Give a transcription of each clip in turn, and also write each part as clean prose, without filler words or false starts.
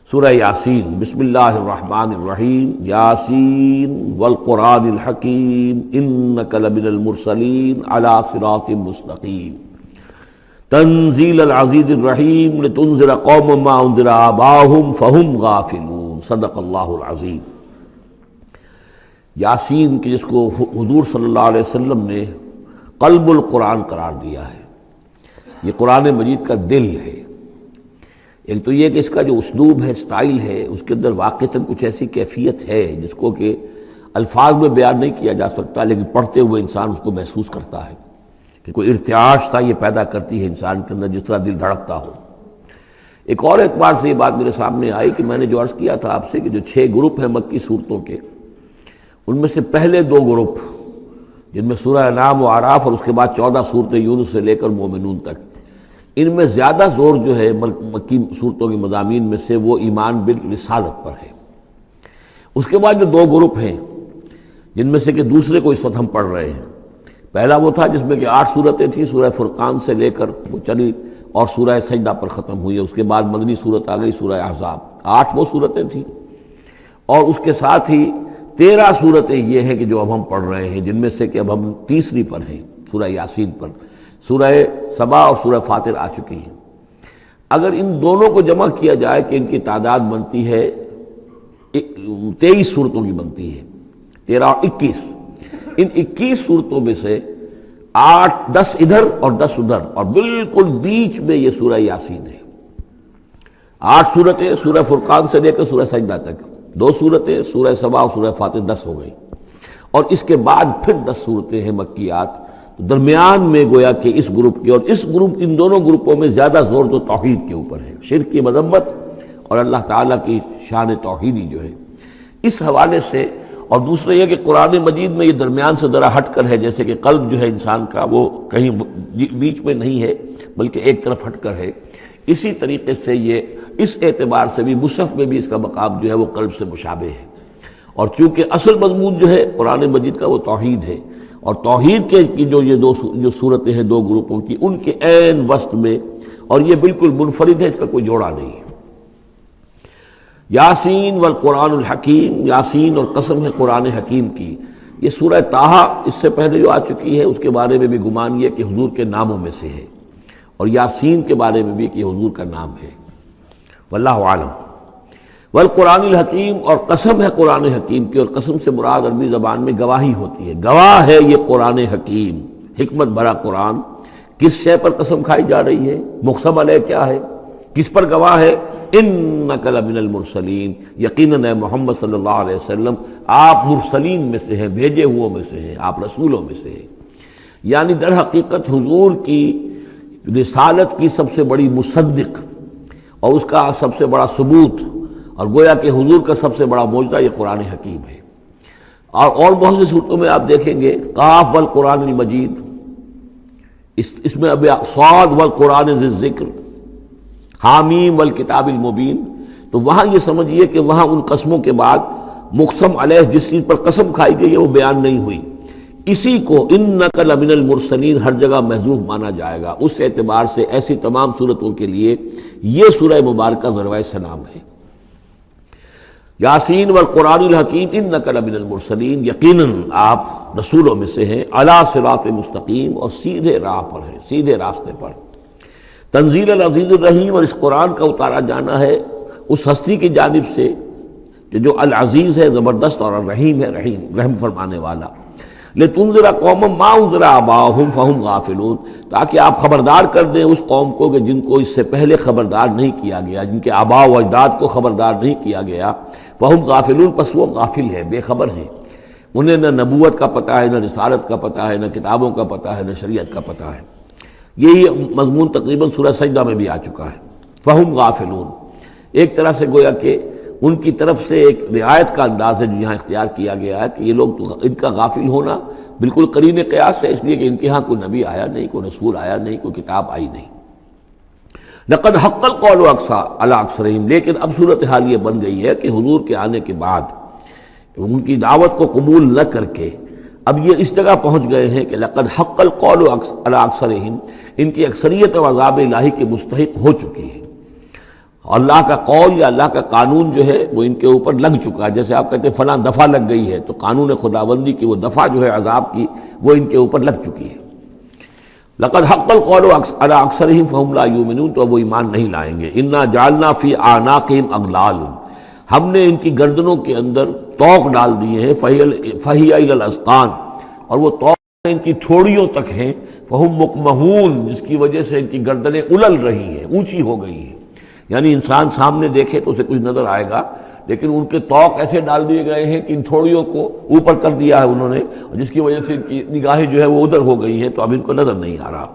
سورہ یاسین۔ بسم اللہ الرحمن الرحیم۔ یاسین والقرآن الحکیم انک لمن المرسلین علی صراط مستقیم تنزیل العزیز الرحیم لتنذر قوما ما انذر آباؤہم فہم غافلون۔ صدق اللہ العظیم۔ یاسین کی جس کو حضور صلی اللہ علیہ وسلم نے قلب القرآن قرار دیا ہے، یہ قرآن مجید کا دل ہے۔ ایک تو یہ کہ اس کا جو اسلوب ہے، سٹائل ہے، اس کے اندر واقعتاً کچھ ایسی کیفیت ہے جس کو کہ الفاظ میں بیان نہیں کیا جا سکتا، لیکن پڑھتے ہوئے انسان اس کو محسوس کرتا ہے کہ کوئی ارتعاش تھا یہ پیدا کرتی ہے انسان کے اندر، جس طرح دل دھڑکتا ہو۔ ایک اور اعتبار سے یہ بات میرے سامنے آئی کہ میں نے جو عرض کیا تھا آپ سے کہ جو 6 گروپ ہیں مکی صورتوں کے، ان میں سے پہلے 2 گروپ جن میں سورہ انعام و اعراف اور اس کے بعد 14 صورتیں یونس سے لے کر مومنون تک، ان میں زیادہ زور جو ہے مکی صورتوں کے مضامین میں سے وہ ایمان بالرسالت پر ہے۔ اس کے بعد جو 2 گروپ ہیں جن میں سے کہ دوسرے کو اس وقت ہم پڑھ رہے ہیں، پہلا وہ تھا جس میں کہ 8 صورتیں تھیں، سورہ فرقان سے لے کر وہ چلی اور سورہ سجدہ پر ختم ہوئی، اس کے بعد مدنی صورت آ گئی سورہ احزاب، 8 وہ صورتیں تھیں، اور اس کے ساتھ ہی 13 صورتیں یہ ہیں کہ جو اب ہم پڑھ رہے ہیں، جن میں سے کہ اب ہم تیسری پر ہیں، سورہ یاسین پر۔ سورہ سبا اور سورہ فاطر آ چکی ہیں۔ اگر ان دونوں کو جمع کیا جائے کہ ان کی تعداد بنتی ہے 23 صورتوں کی بنتی ہے، 13 اور 21۔ ان 21 صورتوں میں سے 10 ادھر اور 10 ادھر، اور بالکل بیچ میں یہ سورہ یاسین ہے۔ 8 صورتیں سورہ فرقان سے لے کر سورہ سجدہ تک، 2 صورتیں سورہ سبا اور سورہ فاطر، 10 ہو گئی، اور اس کے بعد پھر 10 صورتیں ہیں مکیات۔ درمیان میں گویا کہ اس گروپ کی اور اس گروپ، ان دونوں گروپوں میں زیادہ زور تو توحید کے اوپر ہے، شرک کی مذمت اور اللہ تعالیٰ کی شان توحیدی جو ہے، اس حوالے سے۔ اور دوسرا یہ کہ قرآن مجید میں یہ درمیان سے ذرا ہٹ کر ہے، جیسے کہ قلب جو ہے انسان کا وہ کہیں بیچ میں نہیں ہے بلکہ ایک طرف ہٹ کر ہے، اسی طریقے سے یہ اس اعتبار سے بھی مصحف میں بھی اس کا مقام جو ہے وہ قلب سے مشابہ ہے۔ اور چونکہ اصل مضمون جو ہے قرآن مجید کا وہ توحید ہے، اور توحید کے کی جو صورتیں ہیں 2 گروپوں کی، ان کے عین وسط میں، اور یہ بالکل منفرد ہے، اس کا کوئی جوڑا نہیں ہے۔ یاسین والقرآن الحکیم، یاسین اور قسم ہے قرآن حکیم کی۔ یہ سورہ طٰہٰ اس سے پہلے جو آ چکی ہے، اس کے بارے میں بھی گمان یہ کہ حضور کے ناموں میں سے ہے، اور یاسین کے بارے میں بھی کہ حضور کا نام ہے، واللہ عالم۔ والقرآن الحکیم، اور قسم ہے قرآن حکیم کی، اور قسم سے مراد عربی زبان میں گواہی ہوتی ہے، گواہ ہے یہ قرآن حکیم، حکمت بھرا قرآن۔ کس شے پر قسم کھائی جا رہی ہے؟ مقسم علیہ کیا ہے؟ کس پر گواہ ہے؟ انک لمن المرسلین، یقیناً اے محمد صلی اللہ علیہ وسلم آپ مرسلین میں سے ہیں، بھیجے ہوئوں میں سے ہیں، آپ رسولوں میں سے ہیں۔ یعنی در حقیقت حضور کی رسالت کی سب سے بڑی مصدق اور اس کا سب سے بڑا ثبوت، اور گویا کہ حضور کا سب سے بڑا معجزہ یہ قرآن حکیم ہے۔ اور بہت سی صورتوں میں آپ دیکھیں گے قاف والقرآن المجید، اس میں اب صاد والقرآن ذی الذکر، حامیم والکتاب المبین، تو وہاں یہ سمجھیے کہ وہاں ان قسموں کے بعد مقسم علیہ جس چیز پر قسم کھائی گئی ہے وہ بیان نہیں ہوئی، اسی کو انک لمن المرسلین ہر جگہ محذوف مانا جائے گا۔ اس اعتبار سے ایسی تمام صورتوں کے لیے یہ سورہ مبارکہ ذروۂ سلام ہے۔ یاسین والقرآن الحکیم انک لمن المرسلین، یقیناً آپ رسولوں میں سے ہیں، علی صراط مستقیم، اور سیدھے راہ پر ہیں، سیدھے راستے پر۔ تنزیل العزیز الرحیم، اور اس قرآن کا اتارا جانا ہے اس ہستی کی جانب سے کہ جو العزیز ہے، زبردست، اور الرحیم ہے، رحم فرمانے والا۔ لتنذر قوما ما انذر آباؤہم فہم غافلون، تاکہ آپ خبردار کر دیں اس قوم کو کہ جن کو اس سے پہلے خبردار نہیں کیا گیا، جن کے آباء و اجداد کو خبردار نہیں کیا گیا، فہم غافلون، پس وہ غافل ہے، بے خبر ہیں، انہیں نہ نبوت کا پتہ ہے، نہ رسالت کا پتہ ہے، نہ کتابوں کا پتہ ہے، نہ شریعت کا پتہ ہے۔ یہی مضمون تقریباً سورہ سجدہ میں بھی آ چکا ہے، فہم غافلون۔ ایک طرح سے گویا کہ ان کی طرف سے ایک رعایت کا انداز ہے جو یہاں اختیار کیا گیا ہے کہ یہ لوگ تو ان کا غافل ہونا بالکل قرین قیاس ہے، اس لیے کہ ان کے ہاں کوئی نبی آیا نہیں، کوئی رسول آیا نہیں، کوئی کتاب آئی نہیں۔ لقد حق القول علی اکثرہم، لیکن اب صورتحال یہ بن گئی ہے کہ حضور کے آنے کے بعد ان کی دعوت کو قبول نہ کر کے اب یہ اس جگہ پہنچ گئے ہیں کہ لقد حق القول علی اکثرہم، ان کی اکثریت و عذاب الہی کے مستحق ہو چکی ہے، اللہ کا قول یا اللہ کا قانون جو ہے وہ ان کے اوپر لگ چکا ہے. جیسے آپ کہتے ہیں فلاں دفعہ لگ گئی ہے، تو قانون خداوندی کی وہ دفعہ جو ہے عذاب کی وہ ان کے اوپر لگ چکی ہے. لقد حق القول علی اکثرہم فہم لا یؤمنون، تو وہ ایمان نہیں لائیں گے. انا جعلنا فی اعناقہم اغلال، ہم نے ان کی گردنوں کے اندر طوق ڈال دیے ہیں. فہی الی الاذقان، اور وہ طوق ان کی تھوڑیوں تک ہیں. فہم مقمحون، جس کی وجہ سے ان کی گردنیں الل رہی ہیں، اونچی ہو گئی ہیں. یعنی انسان سامنے دیکھے تو اسے کچھ نظر آئے گا، لیکن ان کے طوق ایسے ڈال دیے گئے ہیں کہ ان تھوڑیوں کو اوپر کر دیا ہے انہوں نے، جس کی وجہ سے ان کی نگاہیں جو ہے وہ ادھر ہو گئی ہیں، تو اب ان کو نظر نہیں آ رہا.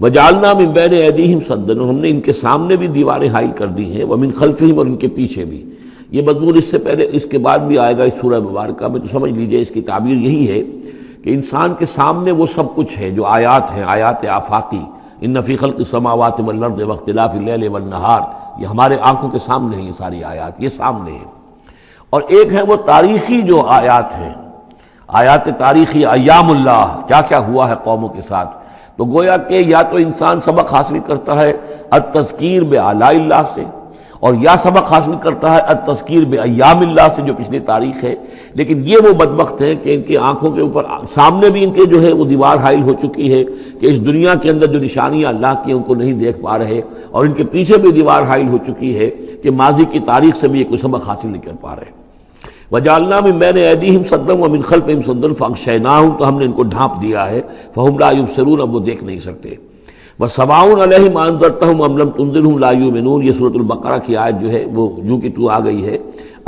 وَجَعَلْنَا مِن بَيْنِ أَيْدِيهِمْ سَدًّا، اور ہم نے ان کے سامنے بھی دیواریں حائل کر دی ہیں. وَمِن خَلْفِهِمْ، اور ان کے پیچھے بھی. یہ مضمون اس سے پہلے اس کے بعد بھی آئے گا اس سورہ مبارکہ میں، تو سمجھ لیجئے اس کی تعبیر یہی ہے کہ انسان کے سامنے وہ سب کچھ ہے جو آیات ہیں، آیات آفاقی. ان فی خلق السماوات والارض واختلاف اللیل والنہار، یہ ہمارے آنکھوں کے سامنے ہیں، یہ ساری آیات یہ سامنے ہیں. اور ایک ہے وہ تاریخی جو آیات ہیں، آیات تاریخی، ایام اللہ، کیا کیا ہوا ہے قوموں کے ساتھ. تو گویا کہ یا تو انسان سبق حاصل کرتا ہے التذکیر بآلاء اللہ سے، اور یا سبق حاصل کرتا ہے التذکیر بایام اللہ سے جو پچھلی تاریخ ہے. لیکن یہ وہ بدبخت ہیں کہ ان کی آنکھوں کے اوپر سامنے بھی ان کے جو ہے وہ دیوار حائل ہو چکی ہے کہ اس دنیا کے اندر جو نشانیاں اللہ کی ان کو نہیں دیکھ پا رہے، اور ان کے پیچھے بھی دیوار حائل ہو چکی ہے کہ ماضی کی تاریخ سے بھی یہ کوئی سبق حاصل نہیں کر پا رہے. وَجَعَلْنَا مِن بَيْنِ أَيْدِيهِمْ سَدًّا وَمِنْ خَلْفِهِمْ سَدًّا فَأَغْشَيْنَاهُمْ، تو ہم نے ان کو ڈھانپ دیا ہے. فَهُمْ لَا يُبْصِرُونَ، اب وہ دیکھ نہیں سکتے. وَسَوَاءٌ عَلَيْهِمْ أَنذَرْتَهُمْ أَمْ لَمْ تُنذِرْهُمْ لَا يُؤْمِنُونَ، یہ سورۃ البقرہ کی آیت جو ہے وہ جو کہ تو آ گئی ہے.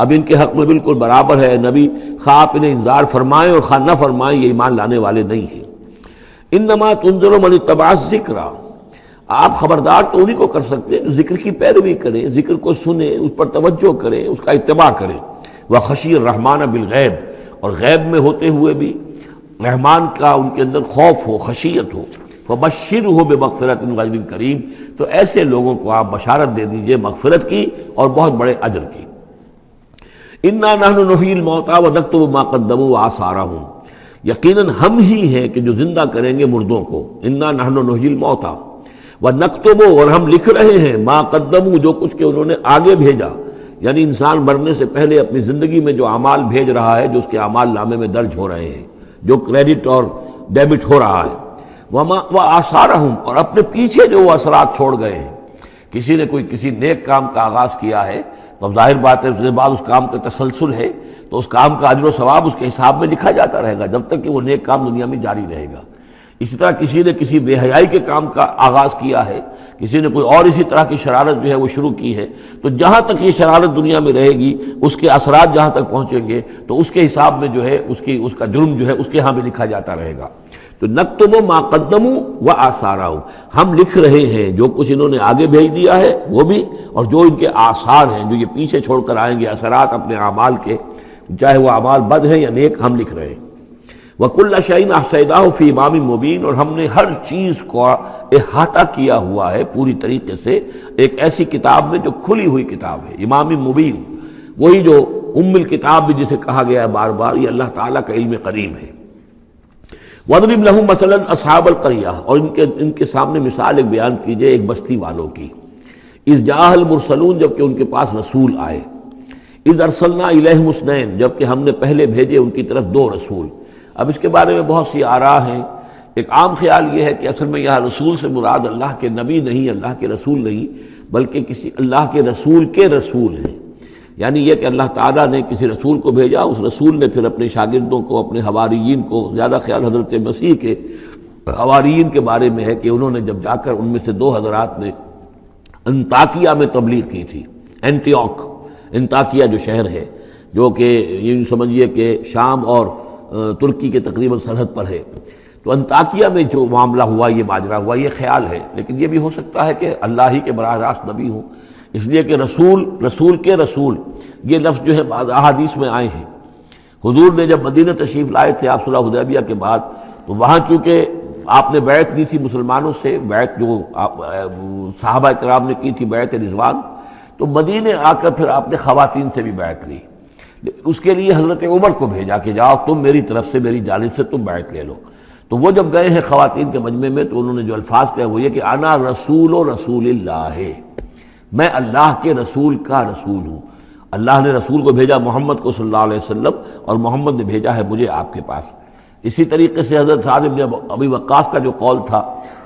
اب ان کے حق میں بالکل برابر ہے، نبی خواہ آپ انہیں انذار فرمائیں اور خواہ نہ فرمائیں، یہ ایمان لانے والے نہیں ہیں. انما تنذر من اتبع الذکر، آپ خبردار تو انہیں کو کر سکتے ہیں جو ذکر کی پیروی کریں، ذکر کو سنیں، اس پر توجہ کریں، اس کا اتباع کریں. وخشی الرحمن بالغیب، اور غیب میں ہوتے ہوئے بھی رحمان کا ان کے اندر خوف ہو، خشیت ہو. فبشرہ بمغفرۃ غیظ کریم، تو ایسے لوگوں کو آپ بشارت دے دیجئے مغفرت کی اور بہت بڑے اجر کی. انا نحن نحیی الموتى ونکتب ما قدموا وآثارهم، یقیناً ہم ہی ہیں کہ جو زندہ کریں گے مردوں کو. انا نحن نحیی الموتى ونکتب، اور ہم لکھ رہے ہیں ما قدموا، جو کچھ کہ انہوں نے آگے بھیجا. یعنی انسان مرنے سے پہلے اپنی زندگی میں جو اعمال بھیج رہا ہے، جو اس کے اعمال نامے میں درج ہو رہے ہیں، جو کریڈٹ اور ڈیبٹ ہو رہا ہے. وآثارہم، اور اپنے پیچھے جو وہ اثرات چھوڑ گئے ہیں. کسی نے کسی نیک کام کا آغاز کیا ہے تو اب ظاہر بات ہے اس کے بعد اس کام کا تسلسل ہے، تو اس کام کا اجر و ثواب اس کے حساب میں لکھا جاتا رہے گا جب تک کہ وہ نیک کام دنیا میں جاری رہے گا. اسی طرح کسی نے کسی بے حیائی کے کام کا آغاز کیا ہے، کسی نے کوئی اور اسی طرح کی شرارت جو ہے وہ شروع کی ہے، تو جہاں تک یہ شرارت دنیا میں رہے گی، اس کے اثرات جہاں تک پہنچیں گے، تو اس کے حساب میں جو ہے اس کا جرم جو ہے اس کے ہاں بھی لکھا جاتا رہے گا. تو نکتب ما قدموا وآثارہم، ہم لکھ رہے ہیں جو کچھ انہوں نے آگے بھیج دیا ہے وہ بھی، اور جو ان کے آثار ہیں، جو یہ پیچھے چھوڑ کر آئیں گے اثرات اپنے اعمال کے، چاہے وہ اعمال بد ہیں یا نیک، ہم لکھ رہے ہیں. وَكُلَّ شَيْءٍ أَحْصَيْنَاهُ فِي إِمَامٍ مُبِينٍ، اور ہم نے ہر چیز کو احاطہ کیا ہوا ہے پوری طریقے سے ایک ایسی کتاب میں جو کھلی ہوئی کتاب ہے. امام مبین، وہی جو ام الکتاب بھی جسے کہا گیا ہے بار بار، یہ اللہ تعالیٰ کا علم قدیم ہے. وَاضْرِبْ لَهُم مَثَلًا أَصْحَابَ الْقَرْيَةِ، اور ان کے سامنے مثال ایک بیان کیجئے ایک بستی والوں کی. اِذْ جَاءَ الْمُرْسَلُونَ، جب کہ ان کے پاس رسول آئے. اِذْ أَرْسَلْنَا إِلَيْهِمُ اثْنَيْنِ، جب کہ ہم نے پہلے بھیجے ان کی طرف دو رسول. اب اس کے بارے میں بہت سی آراء ہیں. ایک عام خیال یہ ہے کہ اصل میں یہاں رسول سے مراد اللہ کے نبی نہیں، اللہ کے رسول نہیں، بلکہ کسی اللہ کے رسول ہیں. یعنی یہ کہ اللہ تعالیٰ نے کسی رسول کو بھیجا، اس رسول نے پھر اپنے شاگردوں کو، اپنے حواریین کو، زیادہ خیال حضرت مسیح کے حواریین کے بارے میں ہے کہ انہوں نے جب جا کر ان میں سے دو حضرات نے انطاکیہ میں تبلیغ کی تھی. انطاکیہ جو شہر ہے، جو کہ یہ سمجھیے کہ شام اور ترکی کے تقریباً سرحد پر ہے، تو انطاکیہ میں جو معاملہ ہوا، یہ ماجرا ہوا، یہ خیال ہے. لیکن یہ بھی ہو سکتا ہے کہ اللہ ہی کے براہ راست نبی ہوں، اس لیے کہ رسول کے رسول یہ لفظ جو ہے بعض احادیث میں آئے ہیں. حضور نے جب مدینہ تشریف لائے تھے آپ صلح حدیبیہ کے بعد، تو وہاں چونکہ آپ نے بیعت لی تھی مسلمانوں سے، بیعت جو صحابہ کرام نے کی تھی بیعت رضوان، تو مدینے آ کر پھر آپ نے خواتین سے بھی بیعت لی. اس کے لیے حضرت عمر کو بھیجا کہ جاؤ تم میری طرف سے، میری جانب سے تم بیعت لے لو. تو وہ جب گئے ہیں خواتین کے مجمع میں، تو انہوں نے جو الفاظ کہے وہ یہ کہ انا رسول اللہ، میں اللہ کے رسول کا رسول ہوں۔ اللہ نے رسول کو بھیجا محمد کو صلی اللہ علیہ وسلم، اور محمد نے بھیجا ہے مجھے آپ کے پاس۔ اسی طریقے سے حضرت سعد بن ابی وقاص کا جو قول تھا،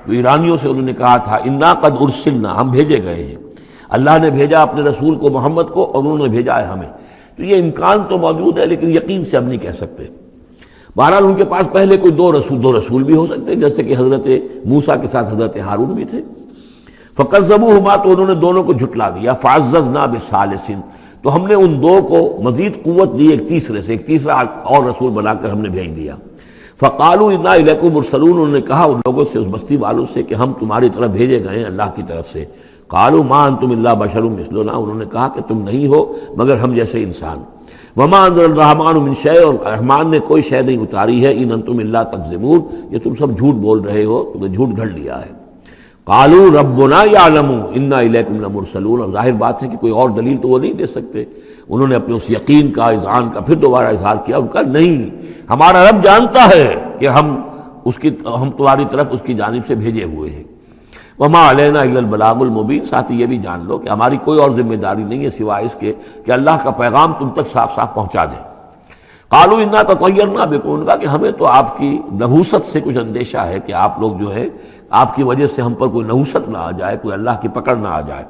جو ایرانیوں سے انہوں نے کہا تھا انا قد ارسلنا، ہم بھیجے گئے ہیں، اللہ نے بھیجا اپنے رسول کو محمد کو اور انہوں نے بھیجا ہے ہمیں۔ تو یہ امکان تو موجود ہے لیکن یقین سے ہم نہیں کہہ سکتے۔ بہرحال ان کے پاس پہلے کوئی دو رسول بھی ہو سکتے ہیں، جیسے کہ حضرت موسیٰ کے ساتھ حضرت ہارون بھی تھے۔ فَكَذَّبُوهُمَا، تو انہوں نے دونوں کو جھٹلا دیا۔ فَعَزَّزْنَا بِثَالِثٍ، تو ہم نے ان دو کو مزید قوت دی ایک تیسرے سے، ایک تیسرا اور رسول بنا کر ہم نے بھیج دیا۔ فَقَالُوا إِنَّا إِلَيْكُمْ مُرْسَلُونَ، انہوں نے کہا ان لوگوں سے، اس بستی والوں سے، کہ ہم تمہاری طرف بھیجے گئے ہیں اللہ کی طرف سے۔ قَالُوا مَا أَنْتُمْ إِلَّا بَشَرٌ مِثْلُنَا، انہوں نے کہا کہ تم نہیں ہو مگر ہم جیسے انسان۔ وَمَا أَنزَلَ الرَّحْمَنُ مِنْ شَيْءٍ، اور رحمان نے کوئی شے نہیں اتاری ہے۔ إِنْ أَنْتُمْ إِلَّا تَكْذِبُونَ، یہ تم سب جھوٹ بول رہے ہو، تم نے جھوٹ گھڑ لیا ہے۔ قالوا ربنا يعلم انا الیکم لمرسلون، اور ظاہر بات ہے کہ کوئی اور دلیل تو وہ نہیں دے سکتے۔ انہوں نے اپنے اس یقین کا، اذعان کا پھر دوبارہ اظہار کیا، ان کا نہیں، ہمارا رب جانتا ہے کہ ہم تمہاری طرف اس کی جانب سے بھیجے ہوئے ہیں۔ وما علینا الا البلاغ المبین، ساتھ ہی یہ بھی جان لو کہ ہماری کوئی اور ذمہ داری نہیں ہے سوائے اس کے کہ اللہ کا پیغام تم تک صاف صاف پہنچا دیں۔ قالوا انا تطیرنا بکم، ان کا کہ ہمیں تو آپ کی نحوست سے کچھ اندیشہ ہے کہ آپ لوگ جو ہے آپ کی وجہ سے ہم پر کوئی نحوست نہ آ جائے، کوئی اللہ کی پکڑ نہ آ جائے۔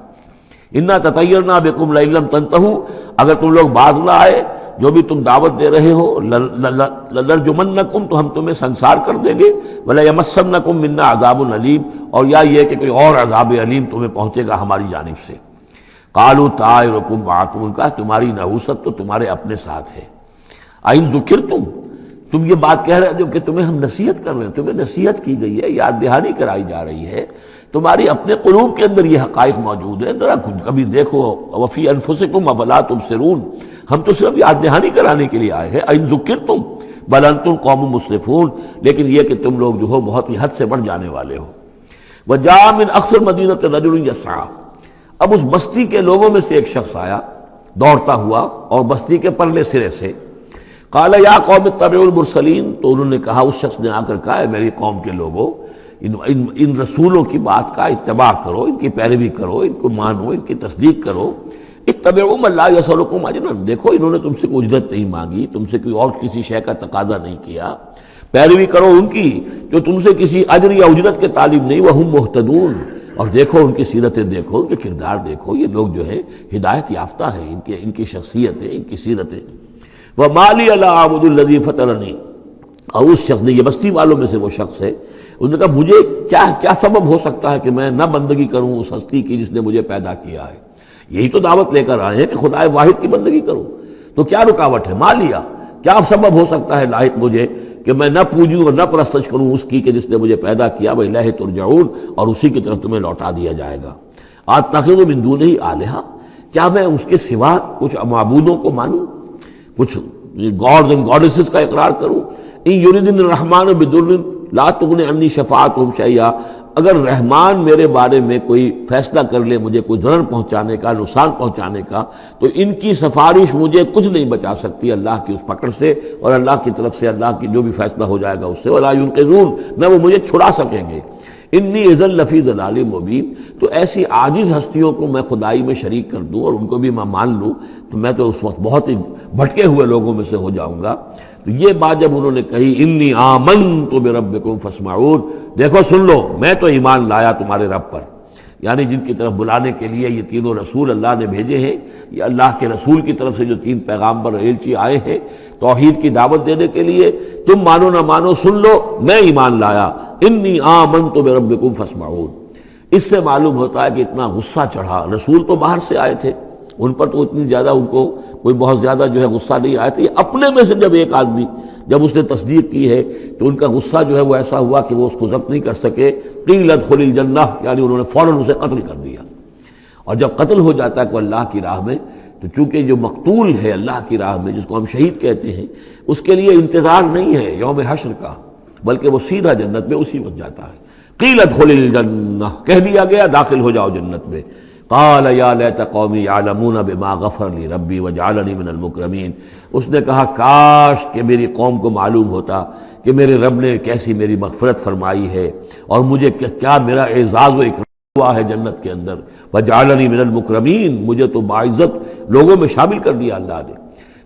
انا تطیرنا بکم لئن لم تنتہوا، اگر تم لوگ باز نہ آئے جو بھی تم دعوت دے رہے ہو، لنرجمنکم، تو ہم تمہیں سنسار کر دیں گے، ولیمسنکم منا عذاب علیم، اور یا یہ کہ کوئی اور عذاب علیم تمہیں پہنچے گا ہماری جانب سے۔ قالوا طائرکم معکم، ان کا تمہاری نحوست تو تمہارے اپنے ساتھ ہے۔ اَإِن ذُكِرْتُمْ، تم یہ بات کہہ رہے ہو کہ تمہیں ہم نصیحت کر رہے ہیں، تمہیں نصیحت کی گئی ہے، یاد دہانی کرائی جا رہی ہے، تمہاری اپنے قلوب کے اندر یہ حقائق موجود ہیں، ذرا کبھی دیکھو۔ وفی انفسکم افلا تبصرون، ہم تو صرف یاد دہانی کرانے کے لیے آئے ہیں۔ اَإِن ذُكِرْتُمْ بل انتم قوم مسرفون، لیکن یہ کہ تم لوگ جو ہو بہت ہی حد سے بڑھ جانے والے ہو۔ وجاء من اقصى المدینۃ رجل یسعى، اب اس بستی کے لوگوں میں سے ایک شخص آیا دوڑتا ہوا، اور بستی کے پرلے سرے سے۔ قال یا قوم اتبعوا المرسلین، تو انہوں نے کہا، اس شخص نے آ کر کہا، ہے میری قوم کے لوگوں، ان رسولوں کی بات کا اتباع کرو، ان کی پیروی کرو، ان کو مانو، ان کی تصدیق کرو۔ اتبعوا من لا یسألکم اجرا، دیکھو انہوں نے تم سے کوئی اجرت نہیں مانگی، تم سے کوئی اور کسی شے کا تقاضا نہیں کیا، پیروی کرو ان کی جو تم سے کسی اجر یا اجرت کے طالب نہیں۔ وہم مہتدون، اور دیکھو ان کی سیرتیں، دیکھو ان کے کردار، دیکھو یہ لوگ جو ہے ہدایت یافتہ ہیں، ان کی شخصیتیں، ان کی سیرتیں۔ وَمَا لِيَ لَا أَعْبُدُ الَّذِي فَطَرَنِي، اور اس شخص نے، یہ بستی والوں میں سے وہ شخص ہے، انہوں نے کہا مجھے کیا سبب ہو سکتا ہے کہ میں نہ بندگی کروں اس ہستی کی جس نے مجھے پیدا کیا ہے؟ یہی تو دعوت لے کر آئے ہیں کہ خدا واحد کی بندگی کروں، تو کیا رکاوٹ ہے؟ ما لیا، کیا سبب ہو سکتا ہے لاحق مجھے کہ میں نہ پوجوں اور نہ پرستش کروں اس کی کہ جس نے مجھے پیدا کیا، وَإِلَيْهِ تُرْجَعُونَ، اور اسی کی طرف تمہیں لوٹا دیا جائے گا۔ أَتَّخِذُ مِن دُونِهِ آلِهَةً، کیا میں اس کے سوا کچھ معبودوں کو مانوں، کچھ گاڈز اینڈ گاڈیسز کا اقرار کروں؟ ان یریدن الرحمن بضر لا تغن عنی شفاعتهم شیئا، اگر رحمان میرے بارے میں کوئی فیصلہ کر لے مجھے کوئی ضرر پہنچانے کا، نقصان پہنچانے کا، تو ان کی سفارش مجھے کچھ نہیں بچا سکتی اللہ کی اس پکڑ سے، اور اللہ کی طرف سے اللہ کی جو بھی فیصلہ ہو جائے گا اس سے، ولا ينقذون، نہ وہ مجھے چھڑا سکیں گے۔ انی اذا لفی ضلال مبین، تو ایسی عاجز ہستیوں کو میں خدائی میں شریک کر دوں اور ان کو بھی میں مان لوں تو میں تو اس وقت بہت ہی بھٹکے ہوئے لوگوں میں سے ہو جاؤں گا۔ تو یہ بات جب انہوں نے کہی، انی آمنت بربکم فاسمعون، دیکھو سن لو، میں تو ایمان لایا تمہارے رب پر، یعنی جن کی طرف بلانے کے لیے یہ تینوں رسول اللہ نے بھیجے ہیں، یہ اللہ کے رسول کی طرف سے جو تین پیغامبر ایلچی آئے ہیں توحید کی دعوت دینے کے لیے، تم مانو نہ مانو سن لو، میں ایمان لایا۔ انی آمنت بربکم فاسمعون، اس سے معلوم ہوتا ہے کہ اتنا غصہ چڑھا، رسول تو باہر سے آئے تھے، ان پر تو اتنی زیادہ ان کو کوئی بہت زیادہ جو ہے غصہ نہیں آیا تھا، یہ اپنے میں سے جب ایک آدمی جب اس نے تصدیق کی ہے تو ان کا غصہ جو ہے وہ ایسا ہوا کہ وہ اس کو ضبط نہیں کر سکے۔ قیل ادخل الجنہ، یعنی انہوں نے فوراً اسے قتل کر دیا، اور جب قتل ہو جاتا ہے کوئی اللہ کی راہ میں تو چونکہ جو مقتول ہے اللہ کی راہ میں، جس کو ہم شہید کہتے ہیں، اس کے لیے انتظار نہیں ہے یوم حشر کا، بلکہ وہ سیدھا جنت میں اسی وقت جاتا ہے۔ قیل ادخل الجنہ، کہہ دیا گیا داخل ہو جاؤ جنت میں۔ قال یا لیت قومی یعلمون بما غفر لی ربی وجعلنی من المکرمین، اس نے کہا کاش کہ میری قوم کو معلوم ہوتا کہ میرے رب نے کیسی میری مغفرت فرمائی ہے اور مجھے کیا میرا اعزاز و اکرام ہوا ہے جنت کے اندر، وجعلنی من المکرمین، مجھے تو باعزت لوگوں میں شامل کر دیا اللہ نے۔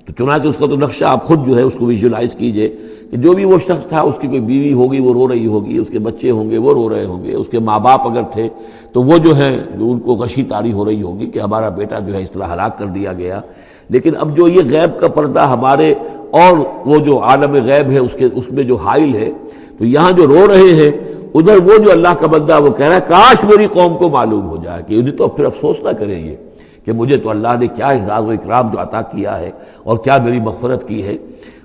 تو چنانچہ اس کا تو نقشہ آپ خود جو ہے اس کو ویژولائز کیجئے کہ جو بھی وہ شخص تھا، اس کی کوئی بیوی ہوگی وہ رو رہی ہوگی، اس کے بچے ہوں گے وہ رو رہے ہوں گے، اس کے ماں باپ اگر تھے تو وہ جو ہیں ان کو غشی طاری ہو رہی ہوگی کہ ہمارا بیٹا جو ہے اس طرح ہلاک کر دیا گیا۔ لیکن اب جو یہ غیب کا پردہ ہمارے اور وہ جو عالم غیب ہے اس میں جو حائل ہے، تو یہاں جو رو رہے ہیں ادھر وہ جو اللہ کا بندہ وہ کہہ رہا ہے کاش میری قوم کو معلوم ہو جائے، کہ انہیں تو پھر افسوس نہ کریں یہ کہ مجھے تو اللہ نے کیا اعزاز و اکرام جو عطا کیا ہے اور کیا میری مغفرت کی ہے۔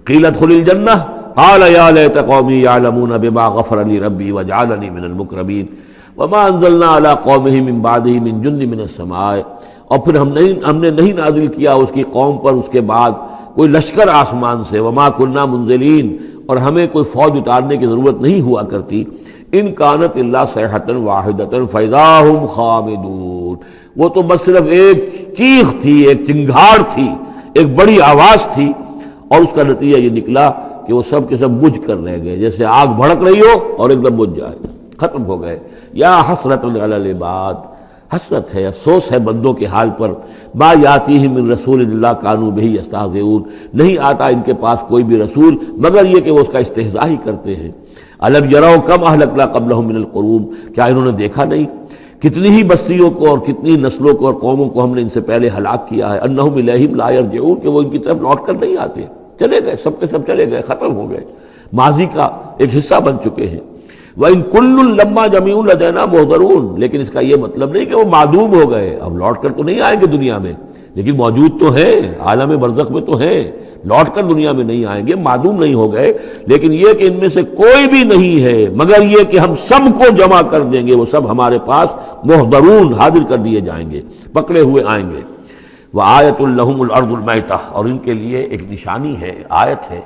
قیل ادخل الجنہ قال یا لیت قومی یعلمون بما غفر لی ربی وجعلنی من المکرمین وما انزلنا علی قومہ من بعدہ من جند من السماء، اور پھر ہم نے نہیں نازل کیا اس کی قوم پر اس کے بعد کوئی لشکر آسمان سے، وما کننا منزلین، اور ہمیں کوئی فوج اتارنے کی ضرورت نہیں ہوا کرتی، ان کانت الا صیحۃ واحدۃ فاذا ہم خامدون، وہ تو بس صرف ایک چیخ تھی، ایک چنگھاڑ تھی، ایک بڑی آواز تھی، اور اس کا نتیجہ یہ نکلا کہ وہ سب کے سب بجھ کر رہ گئے، جیسے آگ بھڑک رہی ہو اور ایک دم بجھ جائے، ختم ہو گئے۔ یا حسرۃ علی العباد، حسرت ہے، افسوس ہے بندوں کے حال پر، ما یاتیہم من رسول اللہ کانوا بہ یستہزئون، نہیں آتا ان کے پاس کوئی بھی رسول مگر یہ کہ وہ اس کا استہزاء ہی کرتے ہیں۔ الم یروا کم اہلکنا قبلہم من القرون، کیا انہوں نے دیکھا نہیں کتنی ہی بستیوں کو اور کتنی نسلوں کو اور قوموں کو ہم نے ان سے پہلے ہلاک کیا ہے، انہم الیہم لا یرجعون، کہ وہ ان کی طرف لوٹ کر نہیں آتے، چلے گئے، سب کے سب چلے گئے، ختم ہو گئے، ماضی کا ایک حصہ بن چکے ہیں۔ وَإِن كُلٌّ لَمَّا جَمِيعٌ لَدَيْنَا مُحْضَرُونَ، لیکن اس کا یہ مطلب نہیں کہ وہ معدوم ہو گئے، اب لوٹ کر تو نہیں آئیں گے دنیا میں، لیکن موجود تو ہیں، عالم برزخ میں تو ہیں، لوٹ کر دنیا میں نہیں آئیں گے، معدوم نہیں ہو گئے، لیکن یہ کہ ان میں سے کوئی بھی نہیں ہے مگر یہ کہ ہم سب کو جمع کر دیں گے، وہ سب ہمارے پاس محضرون، حاضر کر دیے جائیں گے، پکڑے ہوئے آئیں گے۔ وَآیَةٌ لَهُمُ الْأَرْضُ الْمَيْتَةُ، اور ان کے لیے ایک نشانی ہے، آیت ہے،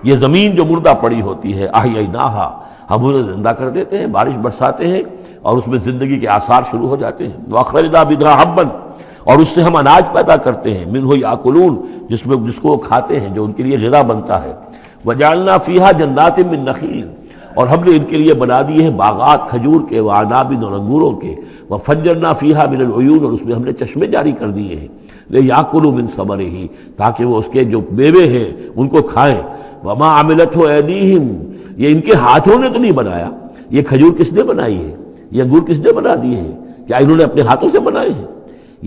یہ زمین جو مردہ پڑی ہوتی ہے، احییناھا، ہم انہیں زندہ کر دیتے ہیں، بارش برساتے ہیں اور اس میں زندگی کے آثار شروع ہو جاتے ہیں۔ وَأَخْرَجْنَا بِهَا حَبًّا، اور اس سے ہم اناج پیدا کرتے ہیں، مِنْهُ يَأْكُلُونَ، جس کو وہ کھاتے ہیں، جو ان کے لیے غذا بنتا ہے۔ وَجَعَلْنَا فِيهَا جَنَّاتٍ مِّن نَخِيلٍ، اور ہم نے ان کے لیے بنا دیے ہیں باغات کھجور کے، وَأَعْنَابٍ، اور انگوروں کے، وَفَجَّرْنَا فِيهَا مِنَ الْعُيُونِ، اور اس میں ہم نے چشمے جاری کر دیے ہیں، لِيَأْكُلُوا مِن ثَمَرِهِ، تاکہ وہ اس کے جو میوے ہیں ان کو کھائیں۔ وَمَا عَمِلَتْهُ أَيْدِيهِمْ، یہ ان کے ہاتھوں نے تو نہیں بنایا، یہ کھجور کس نے بنائی ہے، یہ انگور کس نے بنا دیے ہیں، کیا انہوں نے اپنے ہاتھوں سے بنائے ہیں؟